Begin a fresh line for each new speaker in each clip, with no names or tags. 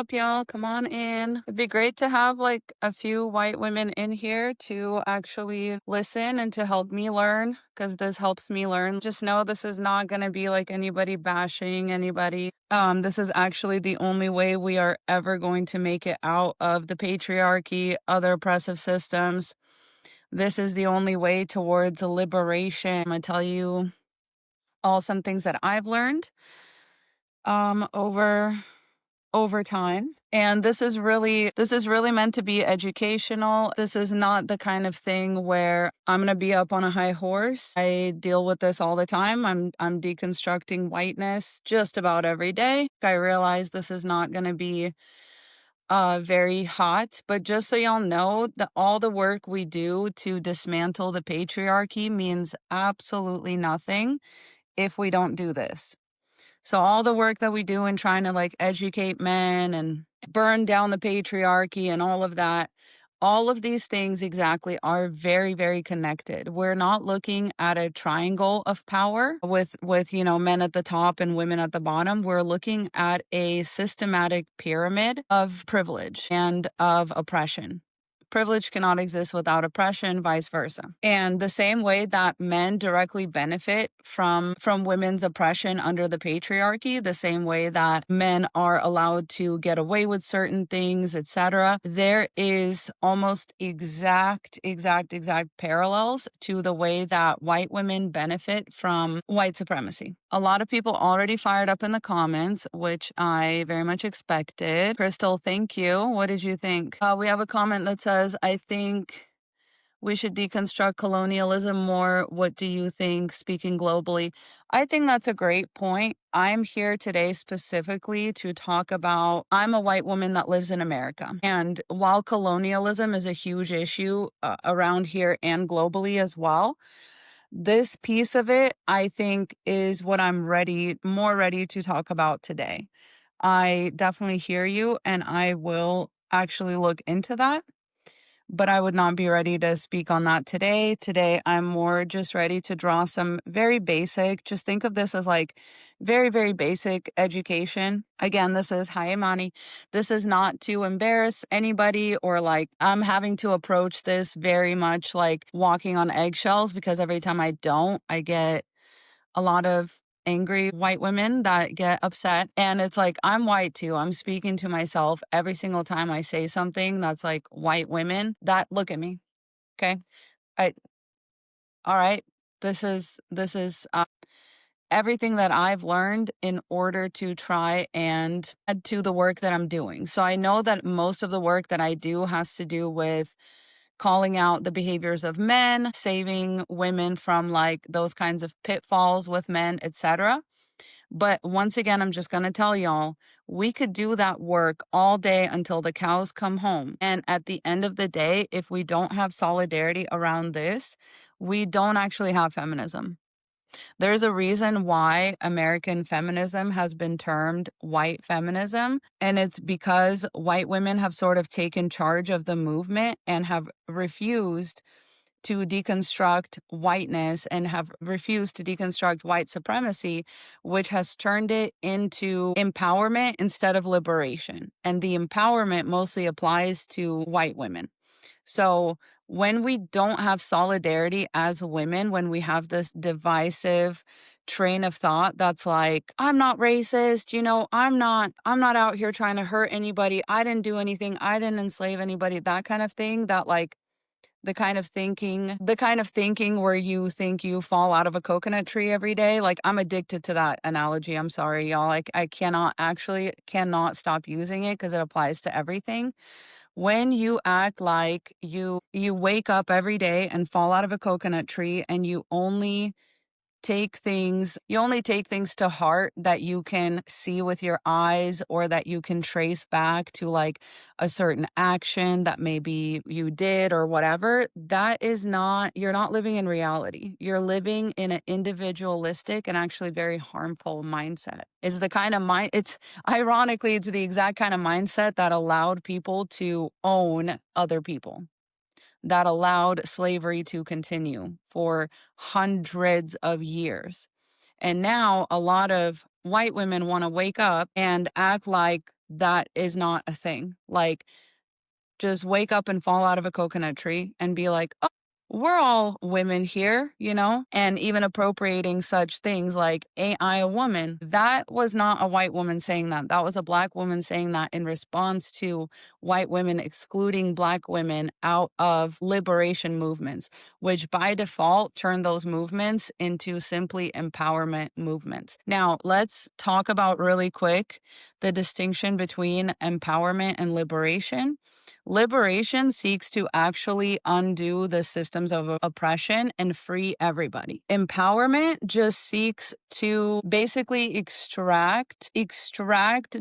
Up, y'all? Come on in. It'd be great to have like a few white women in here to actually listen and to help me learn because this helps me learn. Just know this is not going to be like anybody bashing anybody. This is actually the only way we are ever going to make it out of the patriarchy, other oppressive systems. This is the only way towards liberation. I'm going to tell you all some things that I've learned over time. And this is really meant to be educational. This is not the kind of thing where I'm going to be up on a high horse. I deal with this all the time. I'm deconstructing whiteness just about every day. I realize this is not going to be very hot, but just so y'all know that all the work we do to dismantle the patriarchy means absolutely nothing if we don't do this. So all the work that we do in trying to like educate men and burn down the patriarchy and all of that, all of these things exactly are very, very connected. We're not looking at a triangle of power with men at the top and women at the bottom. We're looking at a systematic pyramid of privilege and of oppression. Privilege cannot exist without oppression, vice versa. And the same way that men directly benefit from women's oppression under the patriarchy, the same way that men are allowed to get away with certain things, etc., there is almost exact parallels to the way that white women benefit from white supremacy. A lot of people already fired up in the comments, which I very much expected. Crystal, thank you. What did you think? We have a comment that says, I think we should deconstruct colonialism more. What do you think, speaking globally? I think that's a great point. I'm here today specifically to talk about, I'm a white woman that lives in America. And while colonialism is a huge issue around here and globally as well, this piece of it, I think, is what I'm more ready to talk about today. I definitely hear you, and I will actually look into that, but I would not be ready to speak on that today. Today, I'm more just ready to draw some very basic, just think of this as like very, very basic education. Again, hi, Imani. This is not to embarrass anybody or like I'm having to approach this very much like walking on eggshells because every time I don't, I get a lot of angry white women that get upset. And it's like, I'm white too. I'm speaking to myself every single time I say something that's like white women that look at me. Okay. I, all right. This is everything that I've learned in order to try and add to the work that I'm doing. So I know that most of the work that I do has to do with calling out the behaviors of men, saving women from like those kinds of pitfalls with men, etc. But once again, I'm just going to tell y'all, we could do that work all day until the cows come home. And at the end of the day, if we don't have solidarity around this, we don't actually have feminism. There's a reason why American feminism has been termed white feminism, and it's because white women have sort of taken charge of the movement and have refused to deconstruct whiteness and have refused to deconstruct white supremacy, which has turned it into empowerment instead of liberation. And the empowerment mostly applies to white women. So when we don't have solidarity as women, when we have this divisive train of thought that's like, I'm not racist, I'm not out here trying to hurt anybody. I didn't do anything. I didn't enslave anybody. That kind of thing, that like the kind of thinking where you think you fall out of a coconut tree every day. Like, I'm addicted to that analogy. I'm sorry, y'all. Like, I cannot stop using it because it applies to everything. When you act like you wake up every day and fall out of a coconut tree and you only take things to heart that you can see with your eyes or that you can trace back to like a certain action that maybe you did or whatever, you're not living in reality. You're living in an individualistic and actually very harmful mindset. It's the exact kind of mindset that allowed people to own other people, that allowed slavery to continue for hundreds of years. And now a lot of white women want to wake up and act like that is not a thing. Like, just wake up and fall out of a coconut tree and be like, oh, we're all women here, you know? And even appropriating such things like, ain't I a woman? That was not a white woman saying that. That was a Black woman saying that in response to white women excluding Black women out of liberation movements, which by default turn those movements into simply empowerment movements. Now, let's talk about really quick the distinction between empowerment and liberation. Liberation seeks to actually undo the systems of oppression and free everybody. Empowerment just seeks to basically extract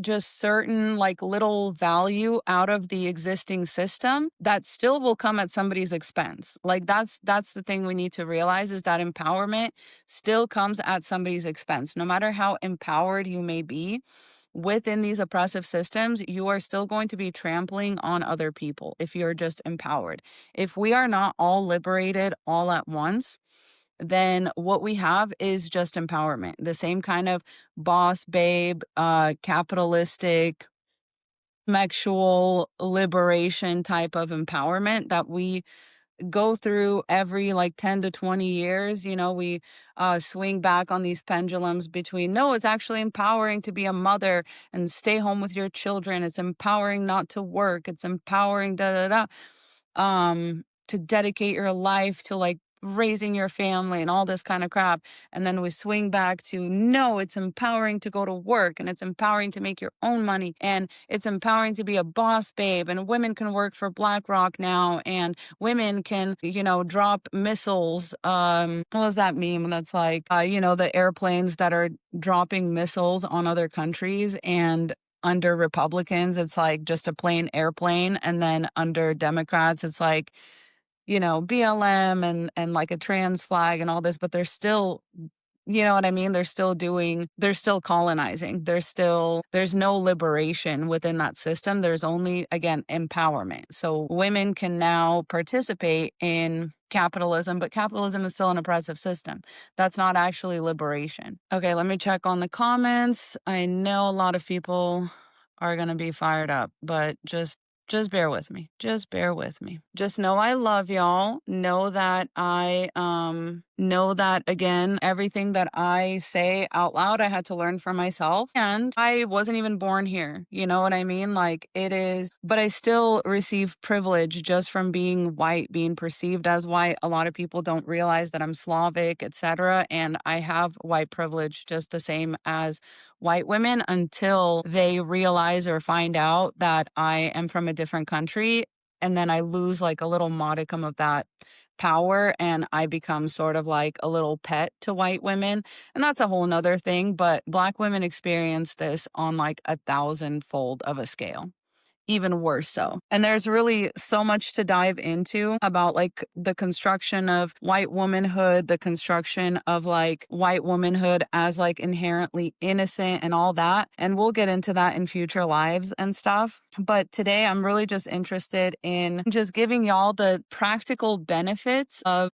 just certain like little value out of the existing system that still will come at somebody's expense. Like that's the thing we need to realize, is that empowerment still comes at somebody's expense. No matter how empowered you may be, within these oppressive systems, you are still going to be trampling on other people if you're just empowered. If we are not all liberated all at once, then what we have is just empowerment. The same kind of boss babe, capitalistic, sexual liberation type of empowerment that we go through every like 10 to 20 years. You know, we swing back on these pendulums between, no, it's actually empowering to be a mother and stay home with your children. It's empowering not to work. It's empowering to dedicate your life to like raising your family and all this kind of crap. And then we swing back to, no, it's empowering to go to work, and it's empowering to make your own money, and it's empowering to be a boss babe, and women can work for BlackRock now, and women can, you know, drop missiles. What was that meme that's like, you know, the airplanes that are dropping missiles on other countries, and under Republicans, it's like just a plain airplane. And then under Democrats, it's like, you know, BLM and like a trans flag and all this, but they're still, you know what I mean? They're still colonizing. There's no liberation within that system. There's only, again, empowerment. So women can now participate in capitalism, but capitalism is still an oppressive system. That's not actually liberation. Okay, let me check on the comments. I know a lot of people are going to be fired up, but just bear with me. Just bear with me. Just know I love y'all. Know that know that, again, everything that I say out loud, I had to learn for myself. And I wasn't even born here. You know what I mean? Like, it is, but I still receive privilege just from being white, being perceived as white. A lot of people don't realize that I'm Slavic, etc. And I have white privilege just the same as white women until they realize or find out that I am from a different country. And then I lose like a little modicum of that power, and I become sort of like a little pet to white women. And that's a whole nother thing. But Black women experience this on like 1,000-fold of a scale. Even worse so. And there's really so much to dive into about like the construction of white womanhood, the construction of like white womanhood as like inherently innocent and all that. And we'll get into that in future lives and stuff. But today I'm really just interested in just giving y'all the practical benefits of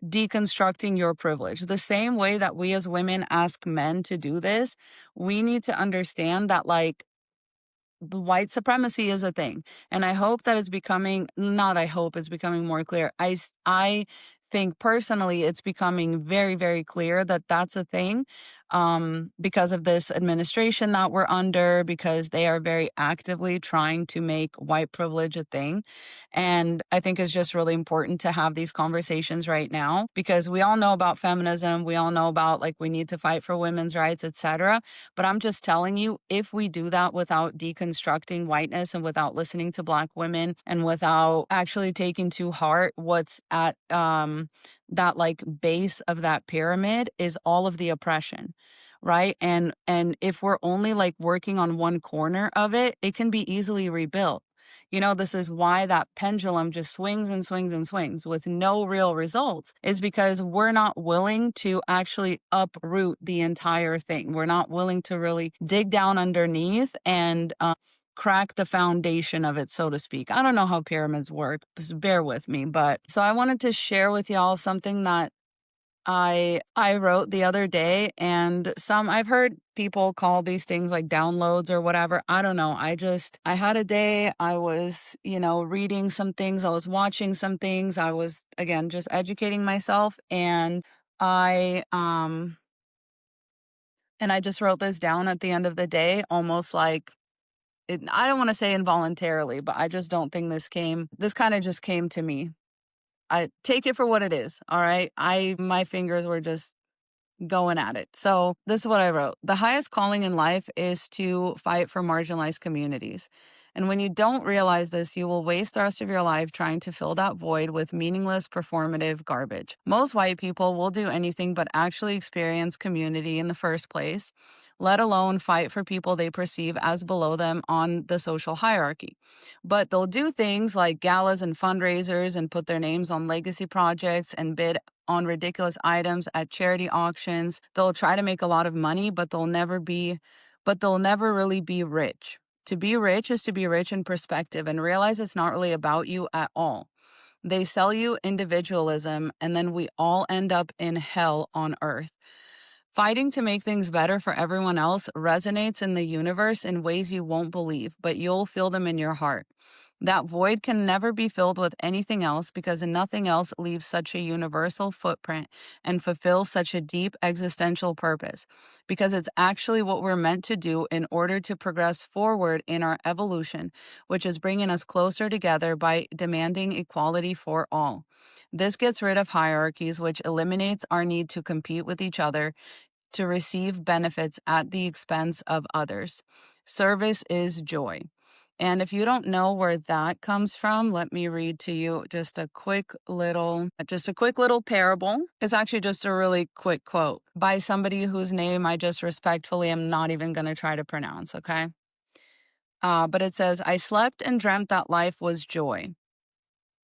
deconstructing your privilege. The same way that we as women ask men to do this, we need to understand that like the white supremacy is a thing. And I hope that it's becoming, not I hope it's becoming more clear. I think personally it's becoming very, very clear that that's a thing, because of this administration that we're under, because they are very actively trying to make white privilege a thing. And I think it's just really important to have these conversations right now, because we all know about feminism. We all know about like we need to fight for women's rights, etc. But I'm just telling you, if we do that without deconstructing whiteness and without listening to Black women and without actually taking to heart what's at that like base of that pyramid is all of the oppression, right? And if we're only like working on one corner of it, it can be easily rebuilt. You know, this is why that pendulum just swings and swings and swings with no real results, is because we're not willing to actually uproot the entire thing. We're not willing to really dig down underneath and crack the foundation of it, so to speak. I don't know how pyramids work, just bear with me. But so I wanted to share with y'all something that I wrote the other day, and I've heard people call these things like downloads or whatever. I don't know. I had a day. I was, reading some things. I was watching some things. I was, again, just educating myself, and I I just wrote this down at the end of the day, almost like I don't want to say involuntarily, but I just don't think this kind of just came to me. I take it for what it is. All right. My fingers were just going at it. So this is what I wrote. The highest calling in life is to fight for marginalized communities. And when you don't realize this, you will waste the rest of your life trying to fill that void with meaningless performative garbage. Most white people will do anything but actually experience community in the first place, let alone fight for people they perceive as below them on the social hierarchy. But they'll do things like galas and fundraisers and put their names on legacy projects and bid on ridiculous items at charity auctions. They'll try to make a lot of money, but they'll never really be rich. To be rich is to be rich in perspective and realize it's not really about you at all. They sell you individualism, and then we all end up in hell on earth. Fighting to make things better for everyone else resonates in the universe in ways you won't believe, but you'll feel them in your heart. That void can never be filled with anything else because nothing else leaves such a universal footprint and fulfills such a deep existential purpose, because it's actually what we're meant to do in order to progress forward in our evolution, which is bringing us closer together by demanding equality for all. This gets rid of hierarchies, which eliminates our need to compete with each other to receive benefits at the expense of others. Service is joy. And if you don't know where that comes from, let me read to you just a quick little parable. It's actually just a really quick quote by somebody whose name I just respectfully am not even going to try to pronounce, okay? But it says, I slept and dreamt that life was joy.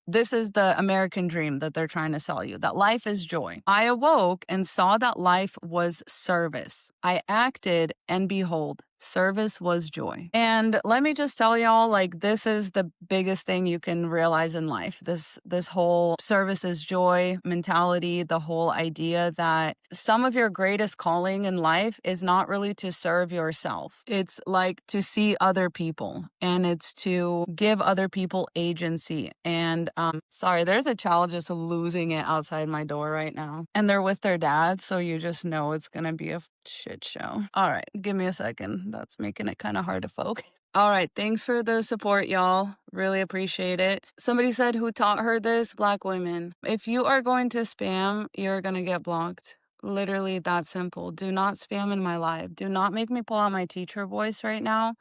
This is the American dream that they're trying to sell you, that life is joy. I awoke and saw that life was service. I acted, and behold, service was joy. And let me just tell y'all, like, this is the biggest thing you can realize in life. This whole service is joy mentality, the whole idea that some of your greatest calling in life is not really to serve yourself. It's like to see other people, and it's to give other people agency. And sorry, there's a child just losing it outside my door right now, and they're with their dad, so you just know it's gonna be a shit show. All right, give me a second. That's making it kind of hard to focus. All right, thanks for the support, y'all. Really appreciate it. Somebody said, who taught her this? Black women. If you are going to spam, you're gonna get blocked. Literally that simple. Do not spam in my live. Do not make me pull out my teacher voice right now,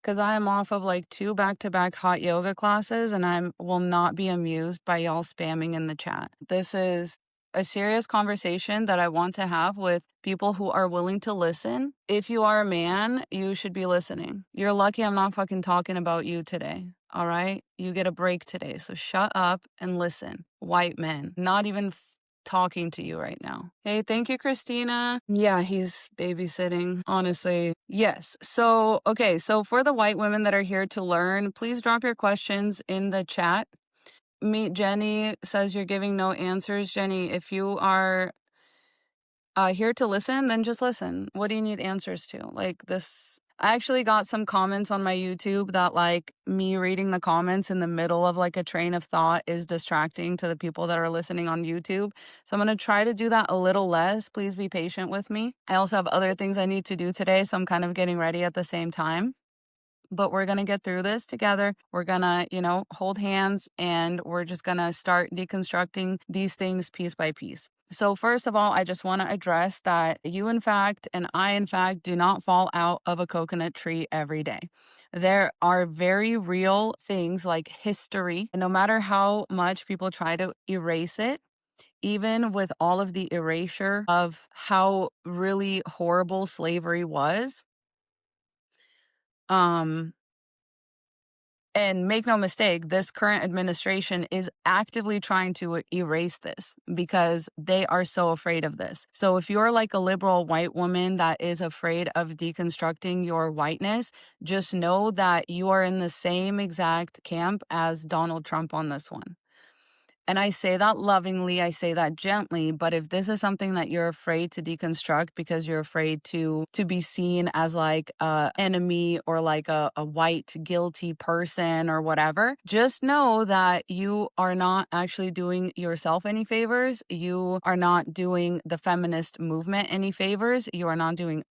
because I am off of like 2 back-to-back hot yoga classes, and I will not be amused by y'all spamming in the chat. This is a serious conversation that I want to have with people who are willing to listen. If you are a man, you should be listening. You're lucky I'm not fucking talking about you today. All right? You get a break today. So shut up and listen. White men, not even talking to you right now. Hey, thank you, Christina. Yeah, he's babysitting, honestly. Yes. So, okay. So for the white women that are here to learn, please drop your questions in the chat. Meet Jenny says you're giving no answers. Jenny, if you are here to listen, then just listen. What do you need answers to? Like this, I actually got some comments on my YouTube that like me reading the comments in the middle of like a train of thought is distracting to the people that are listening on YouTube. So I'm going to try to do that a little less. Please be patient with me. I also have other things I need to do today, so I'm kind of getting ready at the same time. But we're going to get through this together. We're going to, hold hands, and we're just going to start deconstructing these things piece by piece. So first of all, I just want to address that you, in fact, and I, in fact, do not fall out of a coconut tree every day. There are very real things like history, and no matter how much people try to erase it, even with all of the erasure of how really horrible slavery was, and make no mistake, this current administration is actively trying to erase this because they are so afraid of this. So if you're like a liberal white woman that is afraid of deconstructing your whiteness, just know that you are in the same exact camp as Donald Trump on this one. And I say that lovingly, I say that gently, but if this is something that you're afraid to deconstruct because you're afraid to be seen as like a enemy or like a white guilty person or whatever, just know that you are not actually doing yourself any favors. You are not doing the feminist movement any favors. You are not doing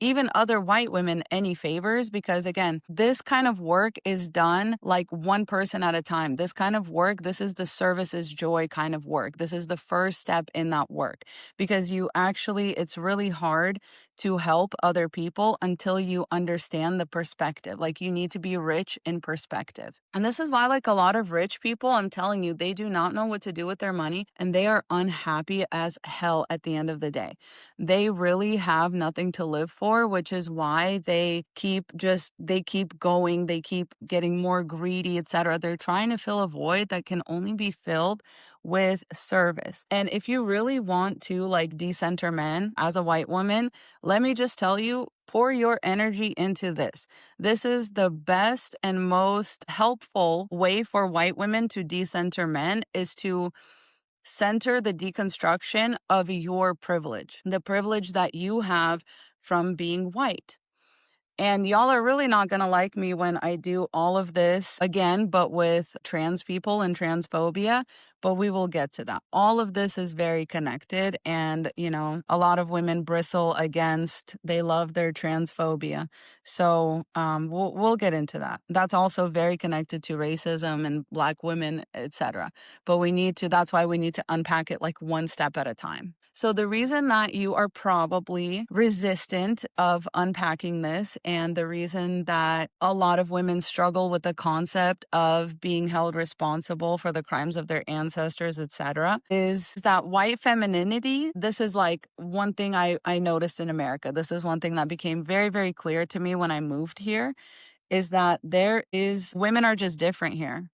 even other white women any favors, because again, this kind of work is done like one person at a time. This kind of work, this is the service is joy kind of work. This is the first step in that work, because it's really hard to help other people until you understand the perspective. Like, you need to be rich in perspective. And this is why, like, a lot of rich people, I'm telling you, they do not know what to do with their money and they are unhappy as hell at the end of the day. They really have nothing to live for, which is why they keep going, they keep getting more greedy, etc. They're trying to fill a void that can only be filled with service. And if you really want to like decenter men as a white woman, let me just tell you, pour your energy into this. This is the best and most helpful way for white women to decenter men, is to center the deconstruction of your privilege, the privilege that you have from being white. And y'all are really not going to like me when I do all of this again, but with trans people and transphobia, but we will get to that. All of this is very connected. And, a lot of women bristle against, they love their transphobia. So we'll get into that. That's also very connected to racism and Black women, etc. But that's why we need to unpack it like one step at a time. So the reason that you are probably resistant of unpacking this, and the reason that a lot of women struggle with the concept of being held responsible for the crimes of their ancestors, etc., is that white femininity, this is like one thing I noticed in America. This is one thing that became very, very clear to me when I moved here, is that women are just different here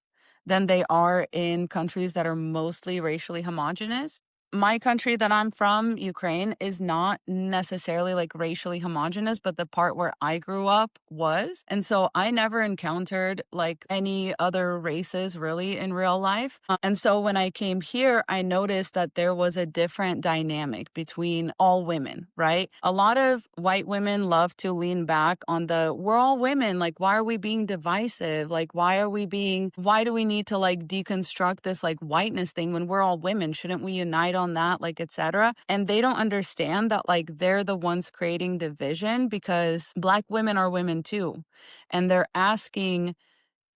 than they are in countries that are mostly racially homogenous. My country that I'm from, Ukraine, is not necessarily like racially homogenous, but the part where I grew up was. And so I never encountered like any other races really in real life. And so when I came here, I noticed that there was a different dynamic between all women, right? A lot of white women love to lean back on we're all women. Like, why are we being divisive? Like, why do we need to like deconstruct this like whiteness thing when we're all women? Shouldn't we unite on that, like, etc.? And they don't understand that like they're the ones creating division, because Black women are women too, and they're asking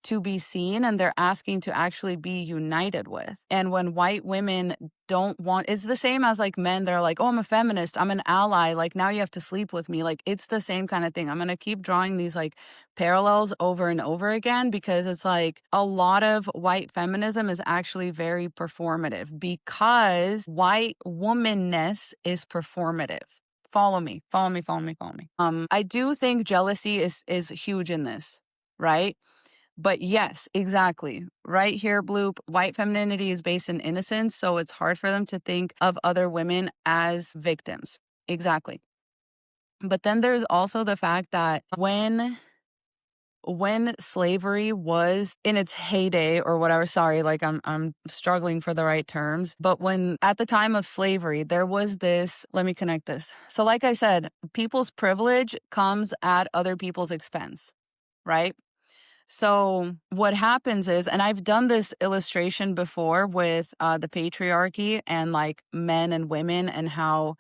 to be seen, and they're asking to actually be united with. And when white women don't want, it's the same as like men, they're like, oh, I'm a feminist, I'm an ally, like now you have to sleep with me. Like, it's the same kind of thing. I'm going to keep drawing these like parallels over and over again, because it's like a lot of white feminism is actually very performative, because white womanness is performative. Follow me. I do think jealousy is huge in this, right? But yes, exactly. Right here, Bloop, white femininity is based in innocence, so it's hard for them to think of other women as victims. Exactly. But then there's also the fact that when slavery was in its heyday or whatever, sorry, like I'm struggling for the right terms, but when at the time of slavery, there was this, let me connect this. So like I said, people's privilege comes at other people's expense, right? So what happens is, and I've done this illustration before with the patriarchy and like men and women, and how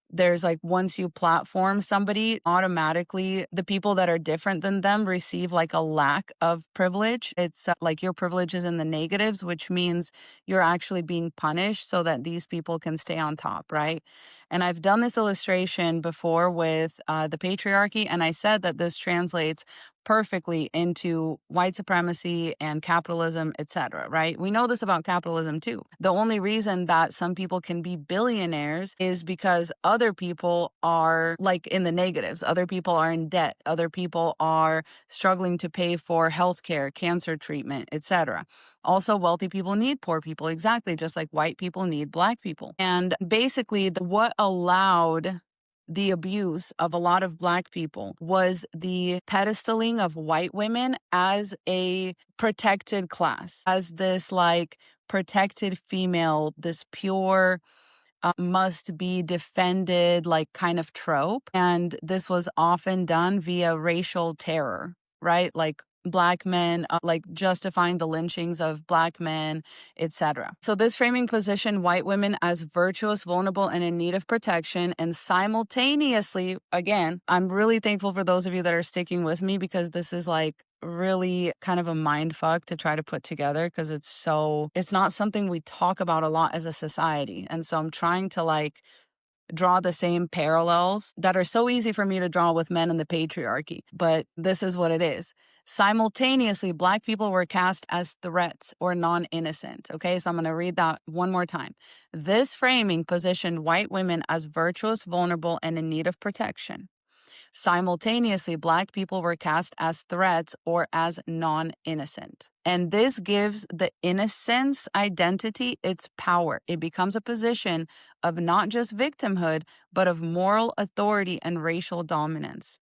there's like, once you platform somebody, automatically the people that are different than them receive like a lack of privilege. It's like your privilege is in the negatives, which means you're actually being punished so that these people can stay on top, right? And I've done this illustration before with the patriarchy, and I said that this translates perfectly into white supremacy and capitalism, etc., right? We know this about capitalism too. The only reason that some people can be billionaires is because other people are like in the negatives. Other people are in debt. Other people are struggling to pay for healthcare, cancer treatment, etc. Also, wealthy people need poor people, exactly, just like white people need Black people. And basically, what allowed the abuse of a lot of Black people was the pedestaling of white women as a protected class, as this like protected female, this pure, must be defended, like kind of trope. And this was often done via racial terror, right? Like Black men, like justifying the lynchings of Black men, etc. So this framing positioned white women as virtuous, vulnerable, and in need of protection. And simultaneously, again, I'm really thankful for those of you that are sticking with me, because this is like really kind of a mind fuck to try to put together, because it's not something we talk about a lot as a society. And so I'm trying to like draw the same parallels that are so easy for me to draw with men and the patriarchy, but this is what it is. Simultaneously, Black people were cast as threats or non-innocent. Okay, so I'm going to read that one more time. This framing positioned white women as virtuous, vulnerable, and in need of protection. Simultaneously, Black people were cast as threats or as non-innocent. And this gives the innocence identity its power. It becomes a position of not just victimhood, but of moral authority and racial dominance.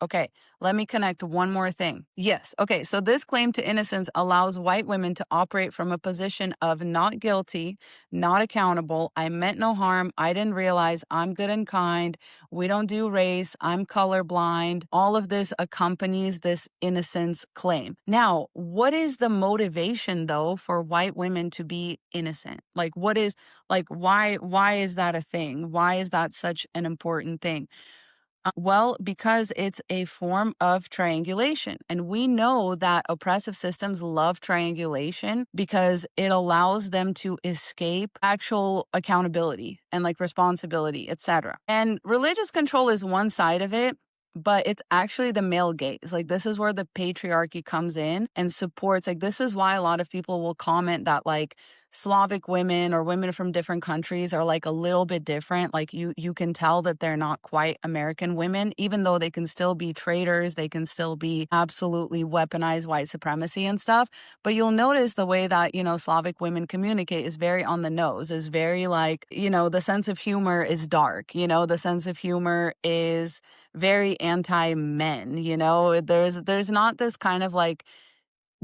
Okay, let me connect one more thing. Yes, okay, so this claim to innocence allows white women to operate from a position of not guilty, not accountable, I meant no harm, I didn't realize, I'm good and kind, we don't do race, I'm colorblind. All of this accompanies this innocence claim. Now, what is the motivation though for white women to be innocent? Like why is that a thing? Why is that such an important thing? Well, because it's a form of triangulation. And we know that oppressive systems love triangulation because it allows them to escape actual accountability and like responsibility, etc. And religious control is one side of it, but it's actually the male gaze. Like, this is where the patriarchy comes in and supports. Like, this is why a lot of people will comment that like Slavic women or women from different countries are like a little bit different. Like you can tell that they're not quite American women, even though they can still be traitors, they can still be absolutely weaponized white supremacy and stuff. But you'll notice the way that, Slavic women communicate is very on the nose, is very like, the sense of humor is dark, the sense of humor is very anti-men, there's not this kind of like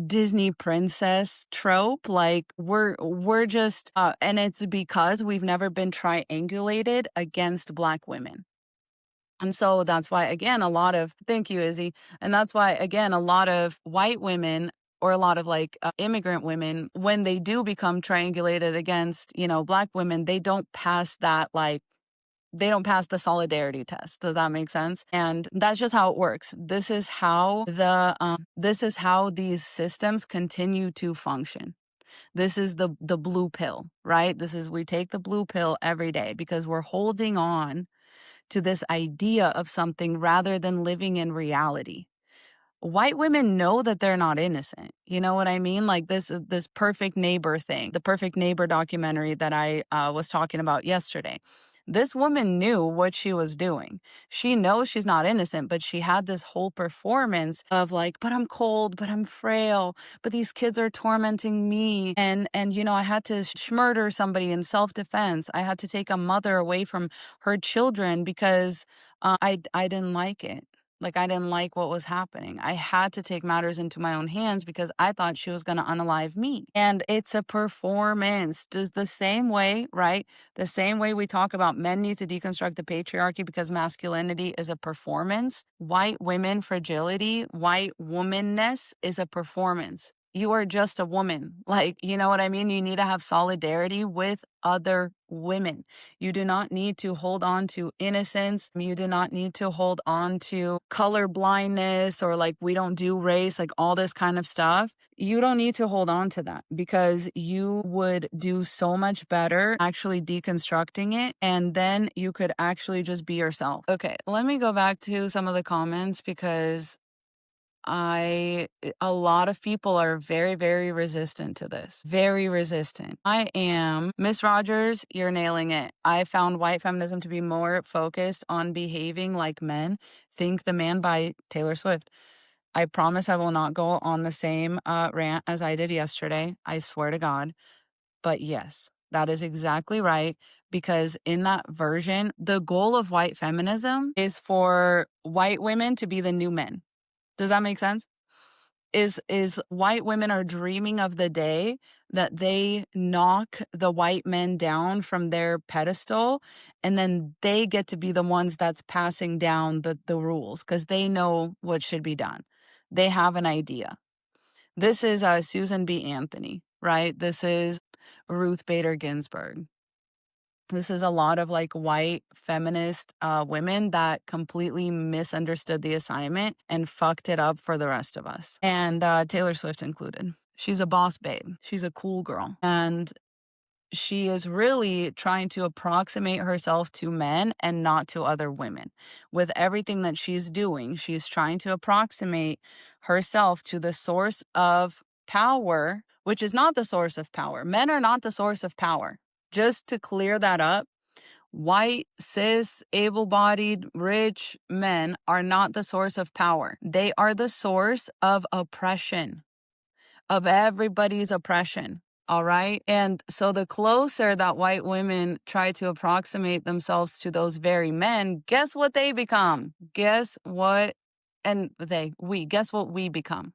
Disney princess trope. Like we're just and it's because we've never been triangulated against Black women. And so that's why, again, thank you, Izzy. And that's why, again, a lot of white women or a lot of like immigrant women, when they do become triangulated against, Black women, they don't pass the solidarity test. Does that make sense? And that's just how it works. This is how these systems continue to function. This is the blue pill, right? We take the blue pill every day because we're holding on to this idea of something rather than living in reality. White women know that they're not innocent. You know what I mean? Like this Perfect Neighbor thing, the Perfect Neighbor documentary that I was talking about yesterday. This woman knew what she was doing. She knows she's not innocent, but she had this whole performance of like, but I'm cold, but I'm frail, but these kids are tormenting me. And I had to murder somebody in self-defense. I had to take a mother away from her children because I didn't like it. Like, I didn't like what was happening. I had to take matters into my own hands because I thought she was going to unalive me. And it's a performance. Just the same way, right? The same way we talk about men need to deconstruct the patriarchy because masculinity is a performance. White women fragility, white womanness is a performance. You are just a woman. Like, you know what I mean? You need to have solidarity with other women. You do not need to hold on to innocence. You do not need to hold on to color blindness or like we don't do race, like all this kind of stuff. You don't need to hold on to that because you would do so much better actually deconstructing it, and then you could actually just be yourself. Okay, let me go back to some of the comments because a lot of people are very, very resistant to this. Very resistant. I am. Miss Rogers, you're nailing it. I found white feminism to be more focused on behaving like men. Think the Man by Taylor Swift. I promise I will not go on the same rant as I did yesterday. I swear to God. But yes, that is exactly right. Because in that version, the goal of white feminism is for white women to be the new men. Does that make sense? is white women are dreaming of the day that they knock the white men down from their pedestal, and then they get to be the ones that's passing down the rules because they know what should be done. They have an idea. This is Susan B. Anthony, right? This is Ruth Bader Ginsburg. This is a lot of like white feminist women that completely misunderstood the assignment and fucked it up for the rest of us. And Taylor Swift included. She's a boss babe. She's a cool girl. And she is really trying to approximate herself to men and not to other women. With everything that she's doing, she's trying to approximate herself to the source of power, which is not the source of power. Men are not the source of power. Just to clear that up, white, cis, able-bodied, rich men are not the source of power. They are the source of oppression, of everybody's oppression. All right. And so the closer that white women try to approximate themselves to those very men, guess what they become? Guess what? And guess what we become?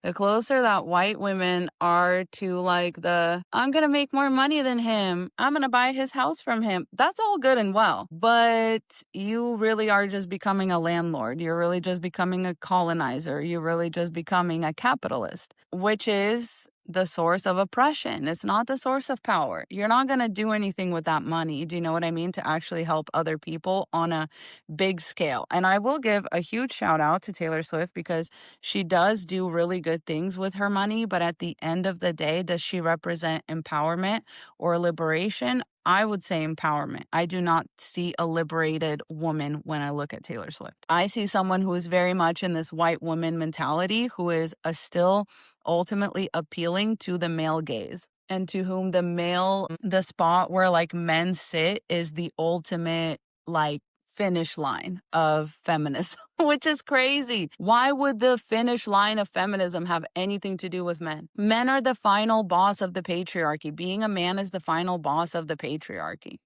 The closer that white women are to like I'm going to make more money than him, I'm going to buy his house from him. That's all good and well. But you really are just becoming a landlord. You're really just becoming a colonizer. You're really just becoming a capitalist, which is the source of oppression. It's not the source of power. You're not going to do anything with that money. Do you know what I mean? To actually help other people on a big scale. And I will give a huge shout out to Taylor Swift because she does do really good things with her money. But at the end of the day, does she represent empowerment or liberation? I would say empowerment. I do not see a liberated woman when I look at Taylor Swift. I see someone who is very much in this white woman mentality, who is still ultimately appealing to the male gaze, and to whom the spot where like men sit is the ultimate like finish line of feminism, which is crazy. Why would the finish line of feminism have anything to do with men? Men are the final boss of the patriarchy. Being a man is the final boss of the patriarchy.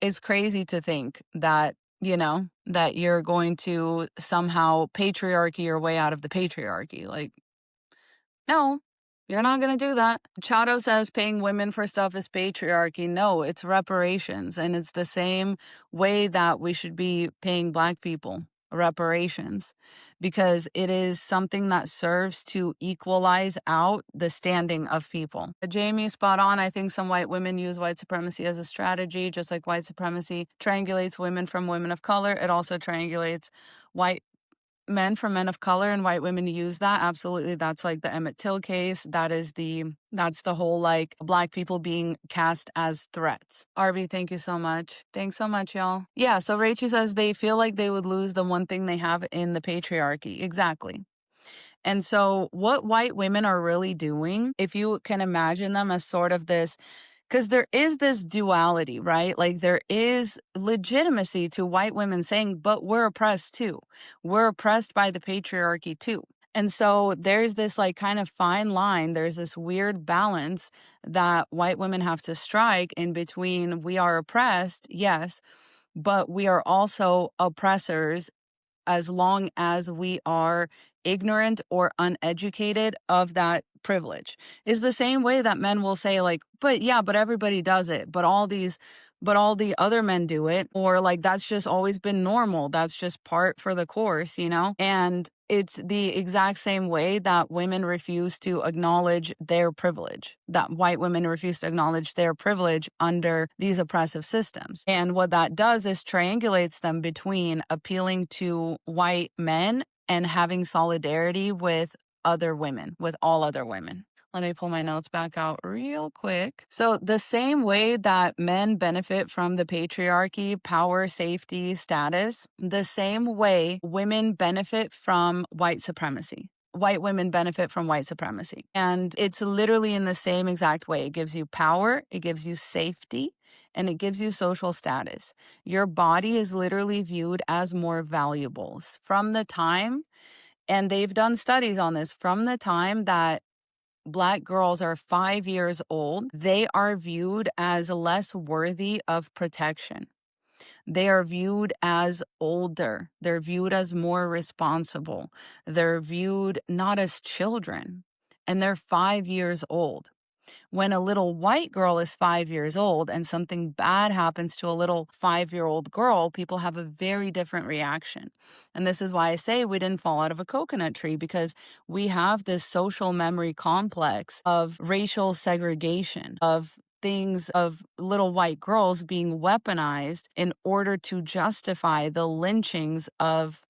It's crazy to think that, that you're going to somehow patriarchy your way out of the patriarchy. Like, no, you're not going to do that. Chato says paying women for stuff is patriarchy. No, it's reparations. And it's the same way that we should be paying Black people reparations, because it is something that serves to equalize out the standing of people. Jamie, spot on. I think some white women use white supremacy as a strategy, just like white supremacy triangulates women from women of color. It also triangulates white men from men of color, and white women use that. Absolutely. That's like the Emmett Till case. That's the whole like Black people being cast as threats. Arby, thank you so much. Thanks so much, y'all. Yeah, so Rachel says they feel like they would lose the one thing they have in the patriarchy. Exactly. And so what white women are really doing, if you can imagine them as sort of this, because there is this duality, right? Like there is legitimacy to white women saying, but we're oppressed too. We're oppressed by the patriarchy too. And so there's this like kind of fine line. There's this weird balance that white women have to strike in between. We are oppressed, yes, but we are also oppressors as long as we are ignorant or uneducated of that privilege. Is the same way that men will say like, but everybody does it, but all the other men do it, or like that's just always been normal, that's just part for the course, and it's the exact same way that women refuse to acknowledge their privilege, that white women refuse to acknowledge their privilege under these oppressive systems. And what that does is triangulates them between appealing to white men and having solidarity with other women, with all other women. Let me pull my notes back out real quick. So the same way that men benefit from the patriarchy, power, safety, status, the same way women benefit from white supremacy. White women benefit from white supremacy. And it's literally in the same exact way. It gives you power, it gives you safety, and it gives you social status. Your body is literally viewed as more valuable from the time, and they've done studies on this, from the time that Black girls are 5 years old, they are viewed as less worthy of protection. They are viewed as older. They're viewed as more responsible. They're viewed not as children. And they're 5 years old. When a little white girl is 5 years old and something bad happens to a little 5-year-old girl, people have a very different reaction. And this is why I say we didn't fall out of a coconut tree, because we have this social memory complex of racial segregation, of things, of little white girls being weaponized in order to justify the lynchings of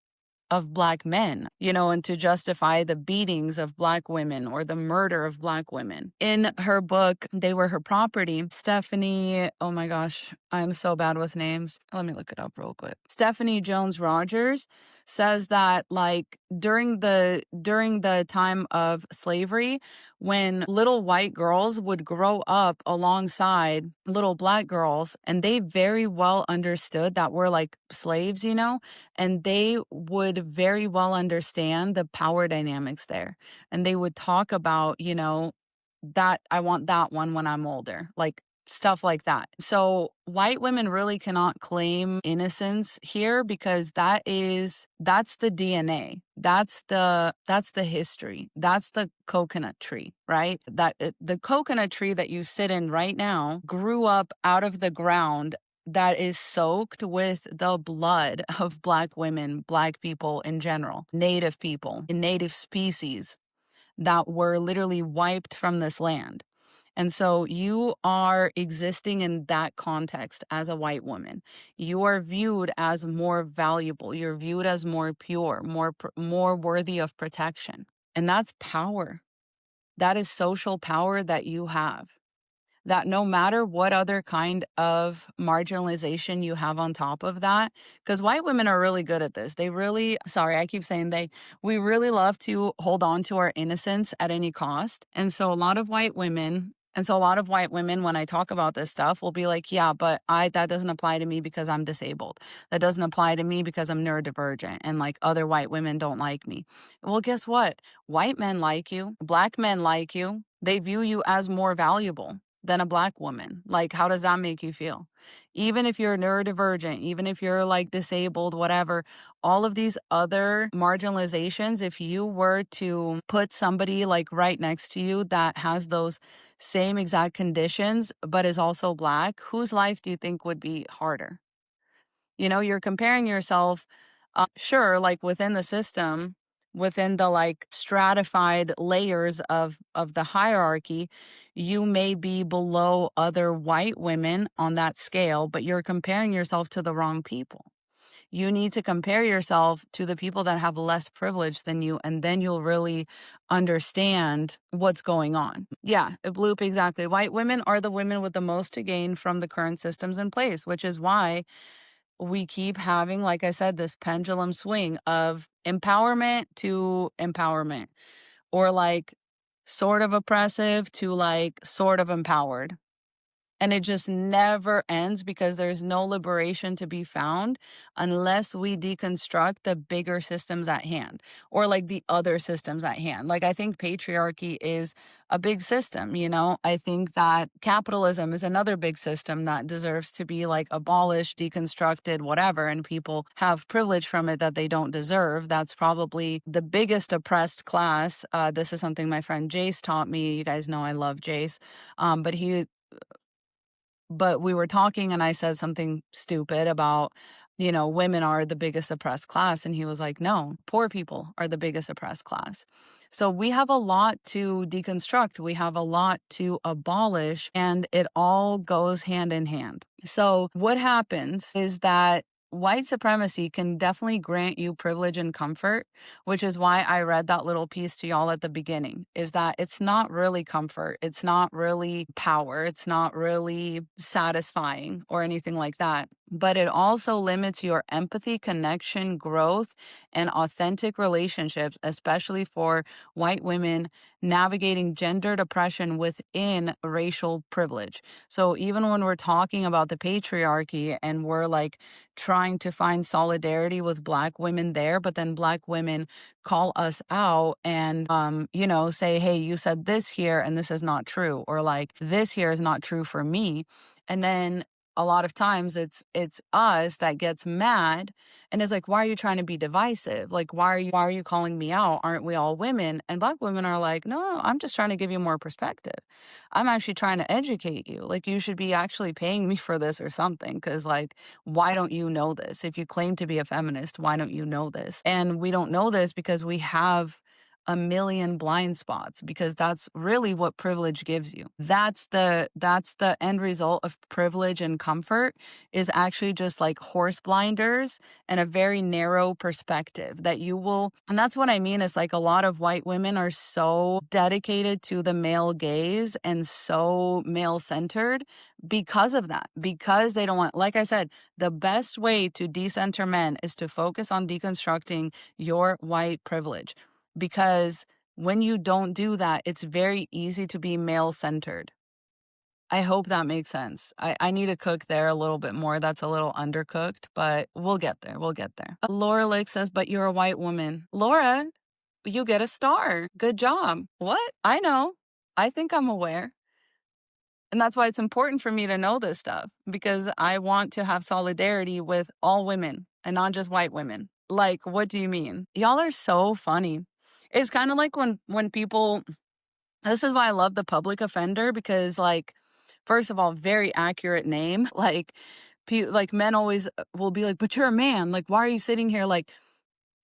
Black men, and to justify the beatings of Black women or the murder of Black women. In her book, They Were Her Property, Stephanie, oh my gosh, I'm so bad with names. Let me look it up real quick. Stephanie Jones Rogers says that, like, during the time of slavery, when little white girls would grow up alongside little Black girls, and they very well understood that we're like slaves, and they would very well understand the power dynamics there. And they would talk about, that I want that one when I'm older, like stuff like that. So white women really cannot claim innocence here, because that's the DNA. That's the history. That's the coconut tree, right? The coconut tree that you sit in right now grew up out of the ground that is soaked with the blood of Black women, Black people in general, Native people, Native species that were literally wiped from this land. And so you are existing in that context as a white woman. You are viewed as more valuable. You're viewed as more pure, more worthy of protection. And that's power. That is social power that you have. That no matter what other kind of marginalization you have on top of that, because white women are really good at this. They really, sorry, I keep saying we really love to hold on to our innocence at any cost. And so a lot of white women, when I talk about this stuff, will be like, yeah, but that doesn't apply to me because I'm disabled. That doesn't apply to me because I'm neurodivergent and like other white women don't like me. Well, guess what? White men like you. Black men like you. They view you as more valuable than a Black woman. Like, how does that make you feel? Even if you're neurodivergent, even if you're like disabled, whatever, all of these other marginalizations, if you were to put somebody like right next to you that has those same exact conditions, but is also Black, whose life do you think would be harder? You're comparing yourself, sure, like within the system, within the like stratified layers of the hierarchy, you may be below other white women on that scale, but you're comparing yourself to the wrong people. You need to compare yourself to the people that have less privilege than you, and then you'll really understand what's going on. Yeah, bloop, exactly. White women are the women with the most to gain from the current systems in place, which is why we keep having, like I said, this pendulum swing of empowerment to empowerment, or like sort of oppressive to like sort of empowered. And it just never ends, because there's no liberation to be found unless we deconstruct the bigger systems at hand, or like the other systems at hand. Like, I think patriarchy is a big system, I think that capitalism is another big system that deserves to be like abolished, deconstructed, whatever, and people have privilege from it that they don't deserve. That's probably the biggest oppressed class. This is something my friend Jace taught me. You guys know I love Jace. But we were talking and I said something stupid about, women are the biggest oppressed class. And he was like, no, poor people are the biggest oppressed class. So we have a lot to deconstruct. We have a lot to abolish, and it all goes hand in hand. So what happens is that white supremacy can definitely grant you privilege and comfort, which is why I read that little piece to y'all at the beginning, is that it's not really comfort. It's not really power. It's not really satisfying or anything like that. But it also limits your empathy, connection, growth, and authentic relationships, especially for white women navigating gendered oppression within racial privilege. So even when we're talking about the patriarchy and we're like trying to find solidarity with Black women there, but then Black women call us out and, say, hey, you said this here and this is not true, or like this here is not true for me. And then a lot of times it's us that gets mad and is like, why are you trying to be divisive? Like, why are you calling me out? Aren't we all women? And Black women are like, no, I'm just trying to give you more perspective. I'm actually trying to educate you. Like, you should be actually paying me for this or something. Cause like, why don't you know this? If you claim to be a feminist, why don't you know this? And we don't know this because we have a million blind spots, because that's really what privilege gives you. That's the end result of privilege and comfort, is actually just like horse blinders and a very narrow perspective that you will. And that's what I mean, is like a lot of white women are so dedicated to the male gaze and so male centered because of that, because they don't want, like I said, the best way to decenter men is to focus on deconstructing your white privilege. Because when you don't do that, it's very easy to be male centered. I hope that makes sense. I need to cook there a little bit more. That's a little undercooked, but we'll get there. We'll get there. Laura Lick says, but you're a white woman. Laura, you get a star. Good job. What? I know. I think I'm aware. And that's why it's important for me to know this stuff, because I want to have solidarity with all women and not just white women. Like, what do you mean? Y'all are so funny. It's kind of like when people, this is why I love the public offender, because like, first of all, very accurate name. Like, like men always will be like, but you're a man. Like, why are you sitting here? Like,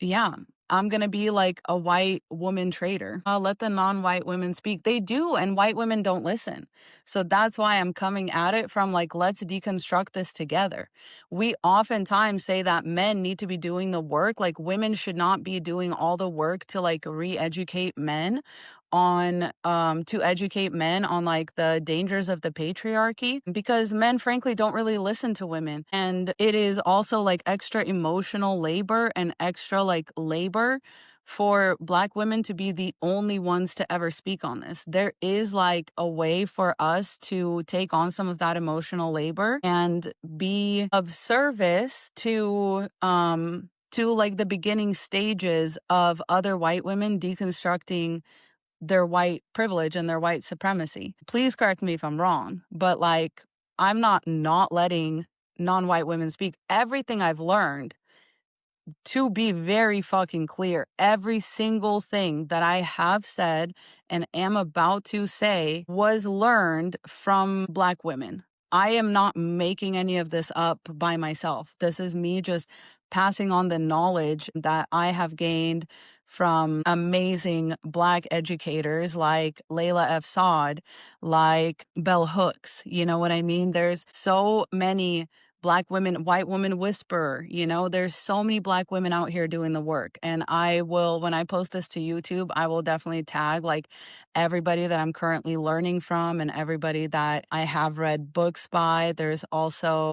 yeah, I'm going to be like a white woman traitor. I'll let the non-white women speak. They do, and white women don't listen. So that's why I'm coming at it from like, let's deconstruct this together. We oftentimes say that men need to be doing the work. Like, women should not be doing all the work to like re-educate men on to educate men on like the dangers of the patriarchy, because men frankly don't really listen to women. And it is also like extra emotional labor and extra like labor for Black women to be the only ones to ever speak on this. There is like a way for us to take on some of that emotional labor and be of service to like the beginning stages of other white women deconstructing their white privilege and their white supremacy. Please correct me if I'm wrong, but like, I'm not letting non-white women speak. Everything I've learned, to be very fucking clear, every single thing that I have said and am about to say was learned from Black women. I am not making any of this up by myself. This is me just passing on the knowledge that I have gained from amazing Black educators like Layla F. Saad, like Bell Hooks. You know what I mean? There's so many Black women, white woman whisperer, there's so many Black women out here doing the work. And I will, when I post this to YouTube, I will definitely tag like everybody that I'm currently learning from and everybody that I have read books by. There's also,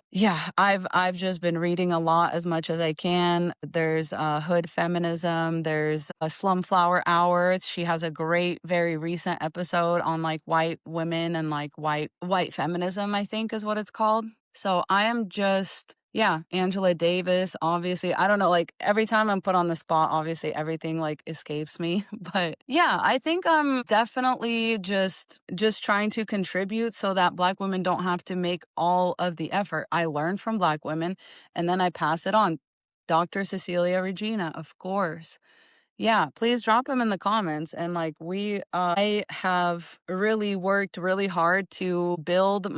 I've just been reading a lot, as much as I can. There's Hood Feminism. There's a Slumflower Hour. She has a great, very recent episode on like white women and like white feminism, I think is what it's called. So I am just, Angela Davis, obviously. I don't know, like every time I'm put on the spot, obviously everything like escapes me. But yeah, I think I'm definitely just trying to contribute so that Black women don't have to make all of the effort. I learn from Black women and then I pass it on. Dr. Cecilia Regina, of course. Yeah, please drop them in the comments. And like I have really worked really hard to build